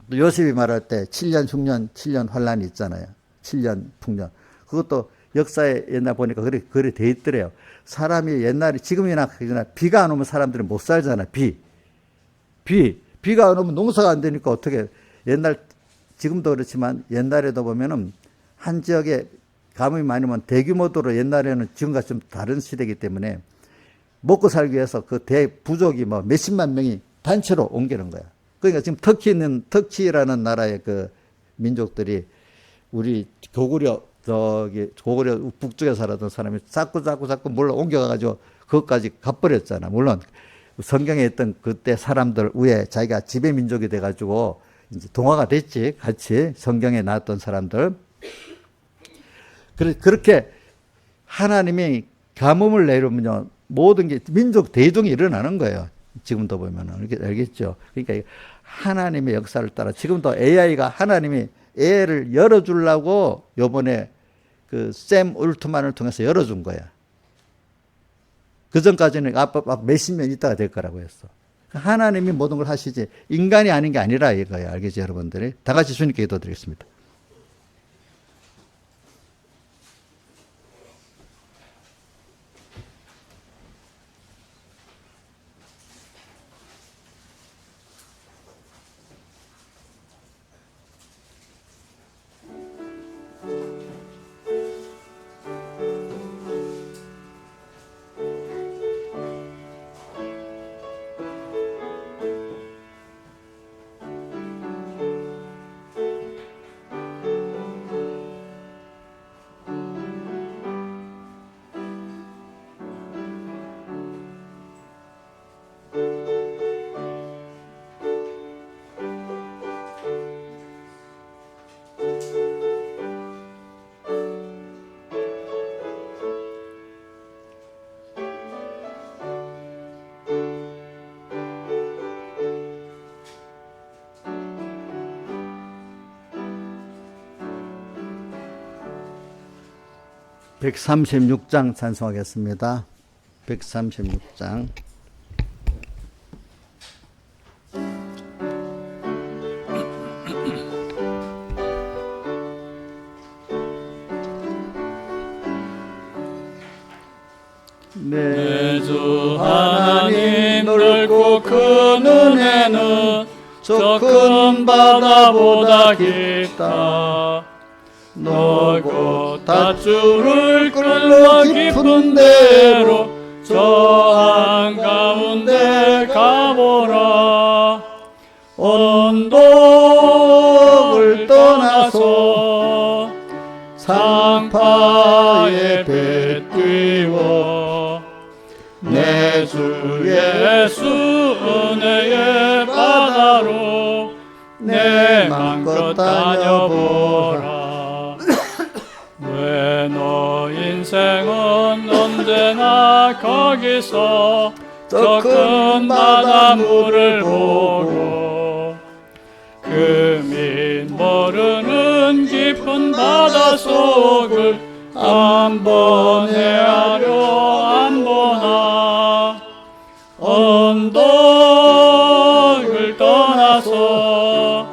또 요셉이 말할 때 7년 흉년 7년 환란이 있잖아요. 7년 풍년. 그것도 역사에 옛날 보니까 그래 돼 있더래요. 사람이 옛날에 지금이나 비가 안 오면 사람들이 못 살잖아. 비가 안 오면 농사가 안 되니까 어떻게 옛날 지금도 그렇지만 옛날에도 보면은 한 지역에 가뭄이 많이 오면 대규모도로 옛날에는 지금과 좀 다른 시대이기 때문에 먹고 살기 위해서 그 대부족이 뭐 몇십만 명이 단체로 옮기는 거야. 그러니까 지금 터키라는 나라의 그 민족들이 우리 고구려 북쪽에 살았던 사람이 자꾸 물러 옮겨가가지고 그것까지 갚버렸잖아. 물론 성경에 있던 그때 사람들 위에 자기가 지배 민족이 돼가지고 이제 동화가 됐지. 같이 성경에 나왔던 사람들. 그렇게 하나님이 가뭄을 내리면요 모든 게 민족 대동이 일어나는 거예요. 지금도 보면은 알겠죠. 그러니까 하나님의 역사를 따라 지금도 AI가 하나님이 애를 열어주려고 요번에 그 샘 울트만을 통해서 열어준 거야. 그 전까지는 앞 몇십 년 있다가 될 거라고 했어. 하나님이 모든 걸 하시지 인간이 아닌 게 아니라 이거야. 알겠죠, 여러분들이? 다 같이 주님께 기도드리겠습니다. (136장) 찬송하겠습니다. 136장. 내 주 하나님 넓고 큰 은혜는 저 큰 바다보다 깊다. 넓고 닷줄을 끌러 깊은 데로 저 한가운데 가보라. 언덕을 떠나서 상파에 배 띄워 내 주 예수 은혜의 바다로 내 맘껏 다녀보라. 왜 너 인생은 언제나 거기서 저 큰 바닷물을 보고 그 밑 모르는 깊은 바닷속을 한 번 헤아려 안 보나. 언덕을 떠나서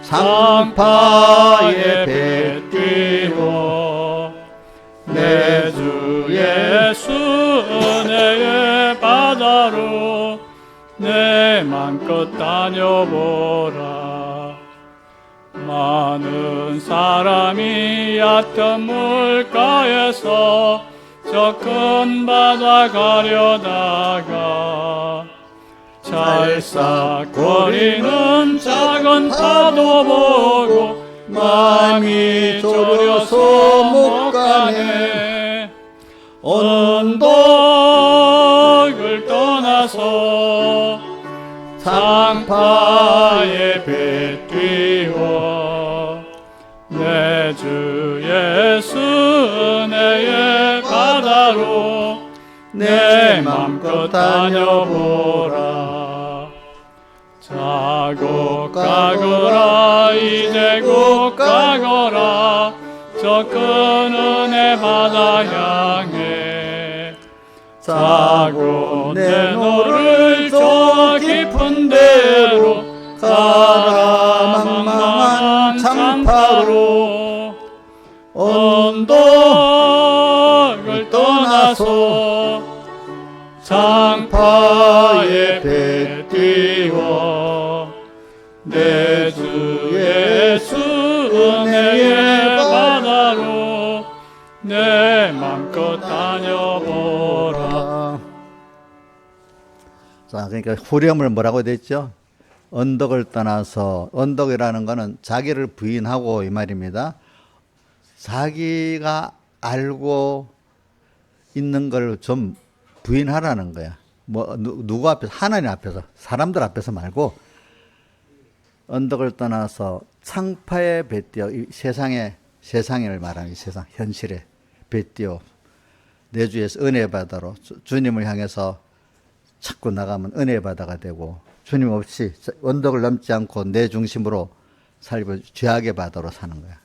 상파에 배 띄워 내 주 예수 은혜의 바다로 내 맘껏 다녀보라. 많은 사람이 얕은 물가에서 저 큰 바다 가려다가 찰싹거리는 작은 파도 보고 마음이 졸여서 못 가네. 언덕을 떠나서 상파에 배 띄워 내 주 예수 은혜의 바다로 내 맘껏 다녀보라. 자고 가거라 이제 곧 가거라 저 큰 은혜 바다 향해. 자고 내 노를 저 깊은 데로 가라 와서 장파에 배 띄워 내 주 예수 은혜의 바다로 내 맘껏 다녀보라. 자, 그러니까 후렴을 뭐라고 됐죠? 언덕을 떠나서, 언덕이라는 거는 자기를 부인하고 이 말입니다. 자기가 알고 있는 걸 좀 부인하라는 거야. 뭐 누구 앞에서, 하나님 앞에서, 사람들 앞에서 말고 언덕을 떠나서 창파에 뱉띄어, 이 세상을 말하는 이 세상 현실에 뱉띄어 내 주에서 은혜 바다로 주님을 향해서 자꾸 나가면 은혜 바다가 되고, 주님 없이 언덕을 넘지 않고 내 중심으로 살고 죄악의 바다로 사는 거야.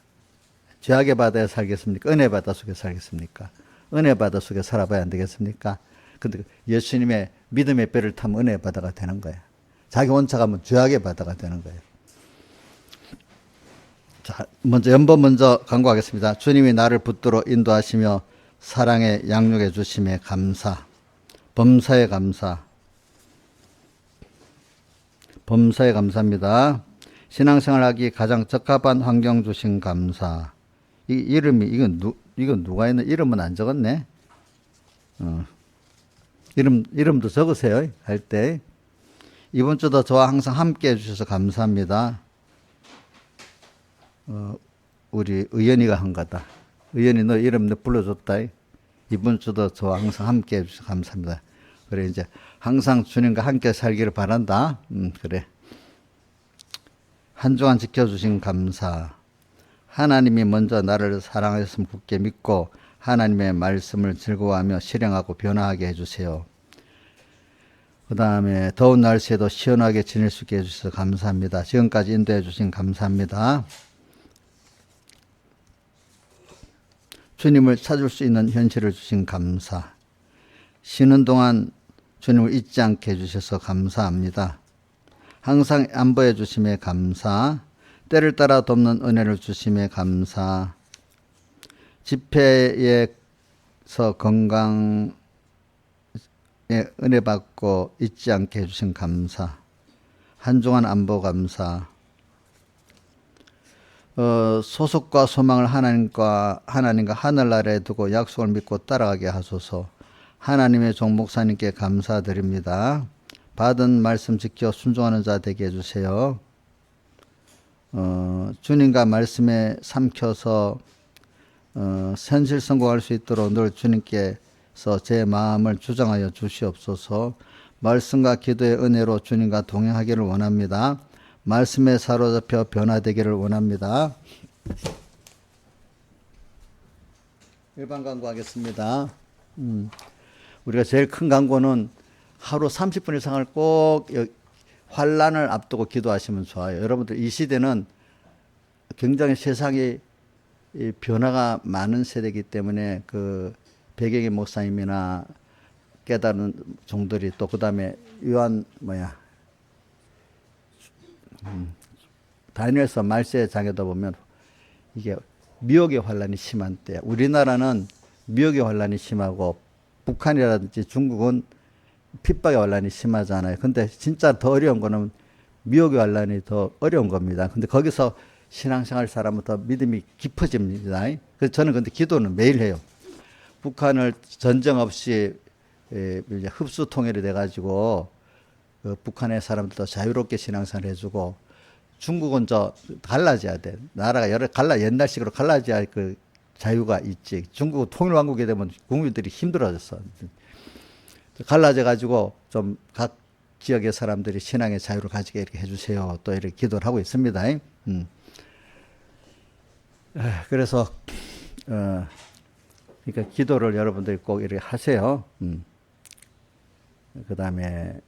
죄악의 바다에 살겠습니까? 은혜 바다 속에 살겠습니까? 은혜 바다 속에 살아봐야 안 되겠습니까? 근데 예수님의 믿음의 배를 타면 은혜 바다가 되는 거야. 자기 혼자 가면 죄악의 바다가 되는 거예요. 자, 먼저 간구하겠습니다. 주님이 나를 붙들어 인도하시며 사랑에 양육해 주심에 감사. 범사에 감사. 범사에 감사합니다. 신앙생활 하기 가장 적합한 환경 주신 감사. 이 이름이, 이건 누가 있는, 이름은 안 적었네. 이름도 적으세요. 할 때. 이번 주도 저와 항상 함께 해주셔서 감사합니다. 우리 의연이가 한 거다. 의연이 너 이름 너 불러줬다. 이번 주도 저와 항상 함께 해주셔서 감사합니다. 그래, 이제 항상 주님과 함께 살기를 바란다. 그래. 한 주간 지켜주신 감사. 하나님이 먼저 나를 사랑하셨으면 굳게 믿고 하나님의 말씀을 즐거워하며 실행하고 변화하게 해주세요. 그 다음에 더운 날씨에도 시원하게 지낼 수 있게 해주셔서 감사합니다. 지금까지 인도해 주신 감사합니다. 주님을 찾을 수 있는 현실을 주신 감사. 쉬는 동안 주님을 잊지 않게 해주셔서 감사합니다. 항상 안보해 주심에 감사. 때를 따라 돕는 은혜를 주심에 감사. 집회에서 건강에 은혜 받고 잊지 않게 해주신 감사. 한 주간 안보 감사. 소속과 소망을 하나님과 하늘나라에 두고 약속을 믿고 따라가게 하소서. 하나님의 종 목사님께 감사드립니다. 받은 말씀 지켜 순종하는 자 되게 해주세요. 주님과 말씀에 삼켜서 현실 성공할 수 있도록 늘 주님께서 제 마음을 주장하여 주시옵소서. 말씀과 기도의 은혜로 주님과 동행하기를 원합니다. 말씀에 사로잡혀 변화되기를 원합니다. 일반 강구하겠습니다. 우리가 제일 큰 강구는 하루 30분 이상을 꼭 환란을 앞두고 기도하시면 좋아요. 여러분들 이 시대는 굉장히 세상이 변화가 많은 세대이기 때문에 그 배경의 목사님이나 깨달은 종들이 또 그다음에 다니엘서 말세의 장에도 보면 이게 미혹의 환란이 심한 때야. 우리나라는 미혹의 환란이 심하고 북한이라든지 중국은 핍박의 환란이 심하잖아요. 근데 진짜 더 어려운 거는 미혹의 환란이 더 어려운 겁니다. 근데 거기서 신앙생활 사람은 더 믿음이 깊어집니다. 그래서 저는 근데 기도는 매일 해요. 북한을 전쟁 없이 이제 흡수 통일이 돼가지고 북한의 사람들도 자유롭게 신앙생활 해주고, 중국은 갈라져야 돼. 나라가 옛날식으로 갈라져야 할 그 자유가 있지. 중국은 통일왕국이 되면 국민들이 힘들어졌어. 갈라져가지고 좀 각 지역의 사람들이 신앙의 자유를 가지게 이렇게 해주세요. 또 이렇게 기도를 하고 있습니다. 그래서 그러니까 기도를 여러분들이 꼭 이렇게 하세요. 그 다음에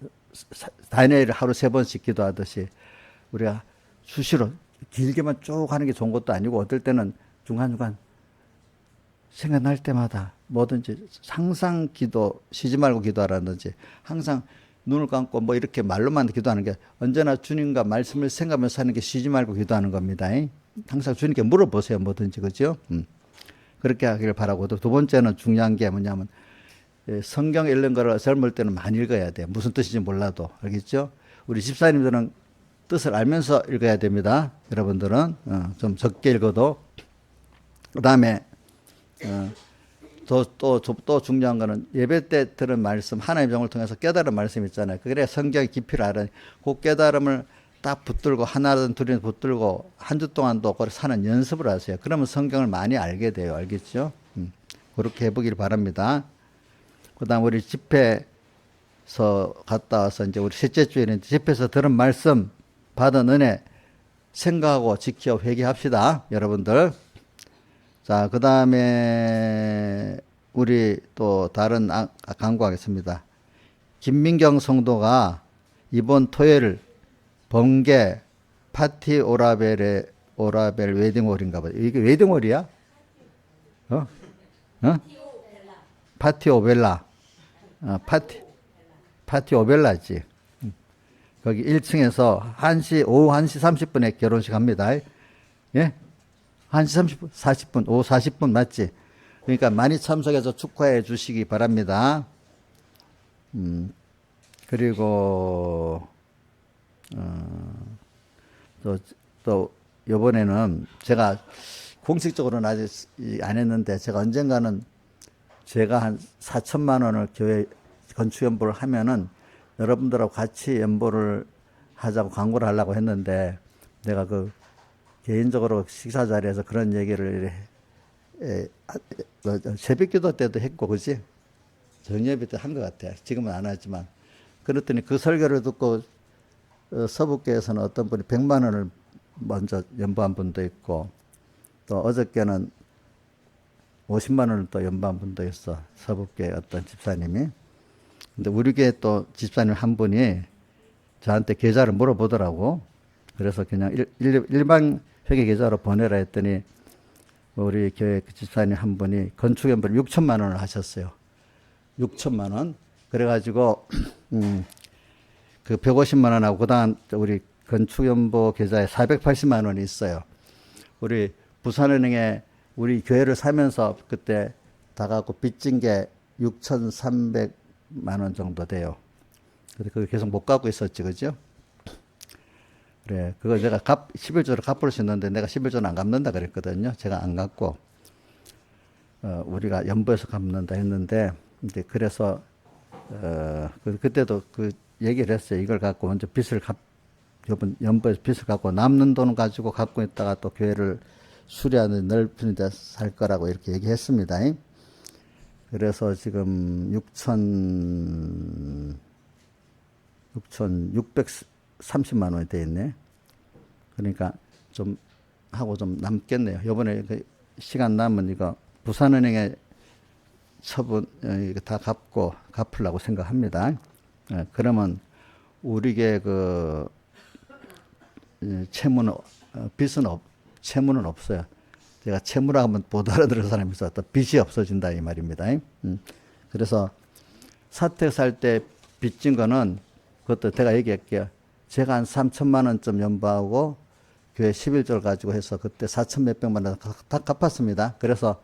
다니엘을 하루 3번씩 기도하듯이 우리가 수시로 길게만 쭉 하는 게 좋은 것도 아니고, 어떨 때는 중간중간 생각날 때마다 뭐든지 항상 쉬지 말고 기도하라든지, 항상 눈을 감고 뭐 이렇게 말로만 기도하는 게, 언제나 주님과 말씀을 생각하면서 하는 게 쉬지 말고 기도하는 겁니다. 항상 주님께 물어보세요. 뭐든지. 그죠? 그렇게 하기를 바라고, 또 두 번째는 중요한 게 뭐냐면 성경 읽는 거를 젊을 때는 많이 읽어야 돼. 무슨 뜻인지 몰라도. 알겠죠? 우리 집사님들은 뜻을 알면서 읽어야 됩니다. 여러분들은 좀 적게 읽어도. 그 다음에 또 중요한 거는 예배 때 들은 말씀, 하나님 정을 통해서 깨달은 말씀 있잖아요. 그래 성경의 깊이를 알아야 그 깨달음을 딱 붙들고 하나든 둘이든 붙들고 한 주 동안도 그걸 사는 연습을 하세요. 그러면 성경을 많이 알게 돼요. 알겠죠? 그렇게 해보길 바랍니다. 그 다음 우리 집회에서 갔다 와서 이제 우리 셋째 주에는 집회에서 들은 말씀, 받은 은혜 생각하고 지켜 회개합시다. 여러분들. 자, 그 다음에 우리 또 다른 강구하겠습니다. 김민경 성도가 이번 토요일 번개 파티 오라벨 웨딩홀인가 봐요. 이게 웨딩홀이야? 파티 오벨라. 파티 오벨라지. 거기 1층에서 오후 1시 30분에 결혼식 합니다. 예? 1시 30분, 40분, 오후 40분 맞지? 그러니까 많이 참석해서 축하해 주시기 바랍니다. 그리고, 또, 요번에는 제가 공식적으로는 아직 안 했는데, 제가 언젠가는 제가 한 4천만 원을 교회 건축 연보를 하면은 여러분들하고 같이 연보를 하자고 광고를 하려고 했는데, 내가 개인적으로 식사 자리에서 그런 얘기를 새벽 기도 때도 했고, 그지? 정예배 때 한 것 같아. 지금은 안 하지만. 그랬더니 그 설교를 듣고 서북교에서는 어떤 분이 100만 원을 먼저 연보한 분도 있고, 또 어저께는 50만 원을 또 연보한 분도 있어. 서북교의 어떤 집사님이. 근데 우리 교회 또 집사님 한 분이 저한테 계좌를 물어보더라고. 그래서 그냥 일반 회계 계좌로 보내라 했더니 우리 교회 그 집사님 한 분이 건축연보를 6천만 원을 하셨어요. 6천만 원. 그래가지고 그 150만 원하고 그다음 우리 건축연보 계좌에 480만 원이 있어요. 우리 부산은행에 우리 교회를 사면서 그때 다 갖고 빚진 게 6,300만 원 정도 돼요. 근데 그걸 계속 못 갚고 있었지, 그죠? 그래, 그거 내가 11조로 갚을 수 있는데 내가 11조는 안 갚는다 그랬거든요. 제가 안 갚고, 우리가 연보에서 갚는다 했는데, 이제 그래서, 그때도 그 얘기를 했어요. 이걸 갖고 먼저 요번 연보에서 빚을 갖고 남는 돈 가지고 갖고 있다가 또 교회를 수리하는 넓히는 데 살 거라고 이렇게 얘기했습니다. 그래서 지금 6,630만 원이 돼 있네. 그러니까 좀 하고 좀 남겠네요. 요번에 시간 남은 이거 부산은행에 처분 이거 다 갚으려고 생각합니다. 그러면 우리게 채무는 채무는 없어요. 제가 채무라 하면 못 알아들은 사람이 있어. 또 빚이 없어진다 이 말입니다. 그래서 사택 살 때 빚진 거는 그것도 제가 얘기할게요. 제가 한 3천만 원쯤 연보하고 교회 11조를 가지고 해서 그때 4천 몇백만 원 다 갚았습니다. 그래서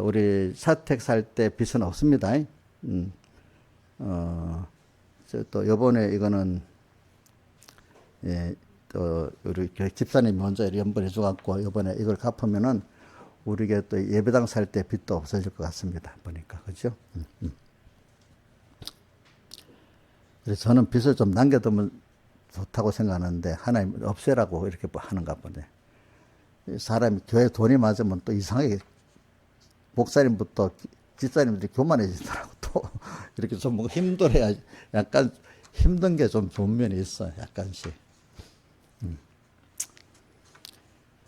우리 사택 살 때 빚은 없습니다. 또 요번에 이거는 또 우리 교회 집사님이 먼저 연보해 줘갖고 요번에 이걸 갚으면은 우리게 또 예배당 살 때 빚도 없어질 것 같습니다. 보니까 그죠? 그래서 저는 빚을 좀 남겨두면 좋다고 생각하는데 하나님 없애라고 이렇게 하는가 보네. 사람이 교회 돈이 맞으면 또 이상하게 목사님부터 집사님들이 교만해지더라고. 또 이렇게 좀 뭔가 힘들어야 약간 힘든 게 좀 좋은 면이 있어. 약간씩.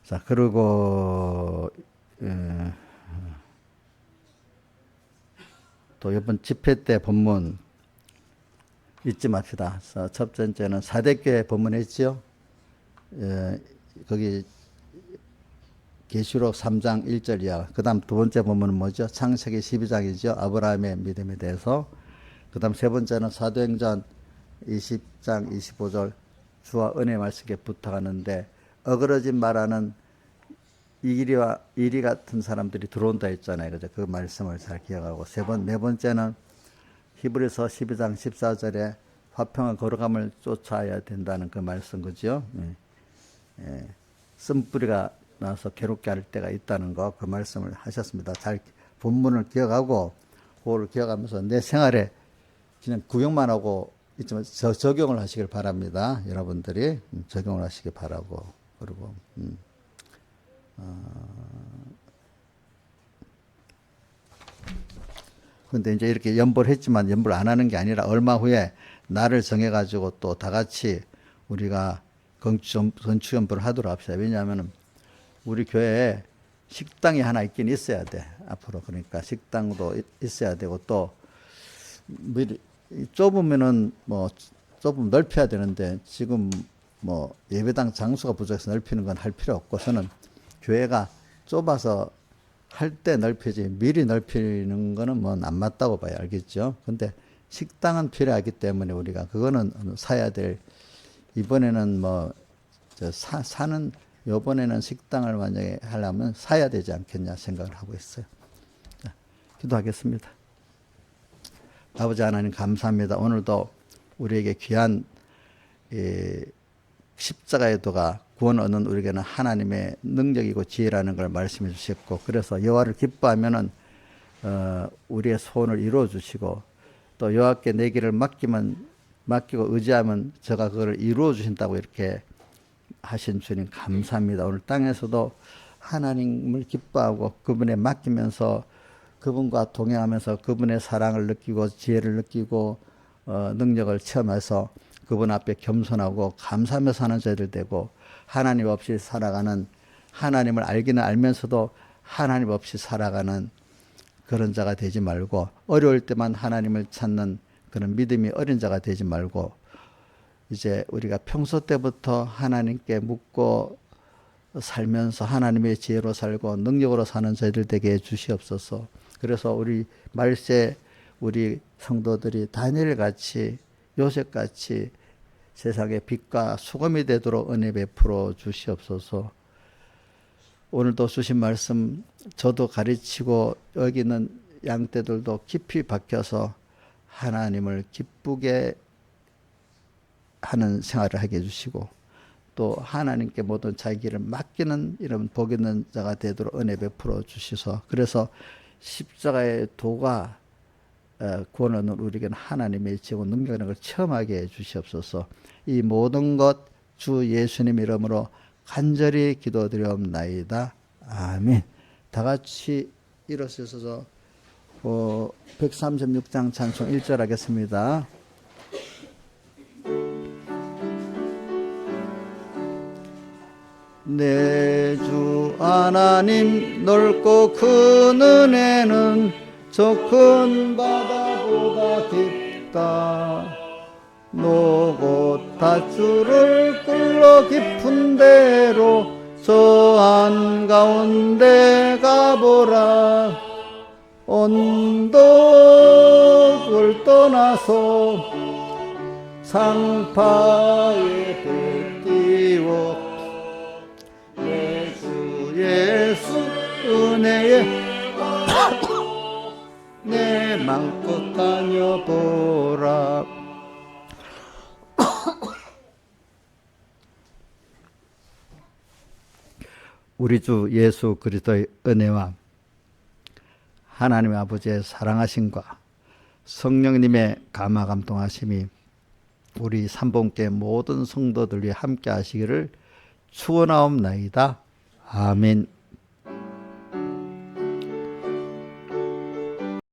자, 그리고 또 이번 집회 때 본문 잊지 맙시다. 첫 번째는 사대교회 본문했죠. 거기 계시록 3장 1절 이하. 그 다음 두 번째 본문은 뭐죠? 창세기 12장이죠. 아브라함의 믿음에 대해서. 그 다음 세 번째는 사도행전 20장 25절 주와 은혜 말씀께 부탁하는데 어그러진 말하는 이리 같은 사람들이 들어온다 했잖아요. 그죠? 그 말씀을 잘 기억하고 네 번째는 히브리서 12장 14절에 화평한 거룩함을 쫓아야 된다는 그 말씀 그죠? 쓴뿌리가 나서 괴롭게 할 때가 있다는 거 그 말씀을 하셨습니다. 잘 본문을 기억하고 그걸 기억하면서 내 생활에 그냥 구경만 하고 있지만 적용을 하시길 바랍니다. 여러분들이 적용을 하시길 바라고 그리고 근데 이제 이렇게 연보를 했지만 연보를 안 하는 게 아니라 얼마 후에 날을 정해가지고 또 다 같이 우리가 건축 연보를 하도록 합시다. 왜냐하면 우리 교회에 식당이 하나 있긴 있어야 돼. 앞으로 그러니까 식당도 있어야 되고 또 미리 좁으면은 뭐 좁으면 넓혀야 되는데 지금 뭐 예배당 장소가 부족해서 넓히는 건 할 필요 없고서는 교회가 좁아서 할 때 넓히지 미리 넓히는 거는 뭐 안 맞다고 봐요. 알겠죠? 근데 식당은 필요하기 때문에 우리가 그거는 사야 될 이번에는 뭐 사는 요번에는 식당을 만약에 하려면 사야 되지 않겠냐 생각을 하고 있어요. 자, 기도하겠습니다. 아버지 하나님 감사합니다. 오늘도 우리에게 귀한 십자가의 도가 구원 얻는 우리에게는 하나님의 능력이고 지혜라는 걸 말씀해 주셨고 그래서 여호와를 기뻐하면은 우리의 소원을 이루어 주시고 또 여호와께 내 길을 맡기고 의지하면 저가 그걸 이루어 주신다고 이렇게 하신 주님 감사합니다. 오늘 땅에서도 하나님을 기뻐하고 그분에 맡기면서 그분과 동행하면서 그분의 사랑을 느끼고 지혜를 느끼고 능력을 체험해서 그분 앞에 겸손하고 감사하며 사는 저희들 되고 하나님 없이 살아가는 하나님을 알기는 알면서도 하나님 없이 살아가는 그런 자가 되지 말고 어려울 때만 하나님을 찾는 그런 믿음이 어린 자가 되지 말고 이제 우리가 평소 때부터 하나님께 묻고 살면서 하나님의 지혜로 살고 능력으로 사는 저희들 되게 해 주시옵소서. 그래서 우리 말세 우리 성도들이 다니엘같이 요셉같이 세상의 빛과 수검이 되도록 은혜 베풀어 주시옵소서. 오늘도 주신 말씀 저도 가르치고 여기 있는 양떼들도 깊이 박혀서 하나님을 기쁘게 하는 생활을 하게 해주시고 또 하나님께 모든 자기 길을 맡기는 이런 복 있는 자가 되도록 은혜 베풀어 주시소. 그래서 십자가의 도가 구원 얻는 우리에게는 하나님의 지혜고 능력이라는 걸 체험하게 해 주시옵소서. 이 모든 것 주 예수님 이름으로 간절히 기도드리옵나이다. 아멘. 다 같이 일어서서 136장 찬송 1절 하겠습니다. 내 주 하나님 넓고 큰 은혜는 저 큰 바다보다 깊다. 노고 닷줄을 끌러 깊은 데로 저 한가운데 가보라. 언덕을 떠나서 상파에 배 띄워 내 주 예수 은혜에 내 맘껏 다녀보라. 우리 주 예수 그리스도의 은혜와 하나님 아버지의 사랑하심과 성령님의 감화감동하심이 우리 삼봉교회 모든 성도들 위해 함께 하시기를 축원하옵나이다. 아멘.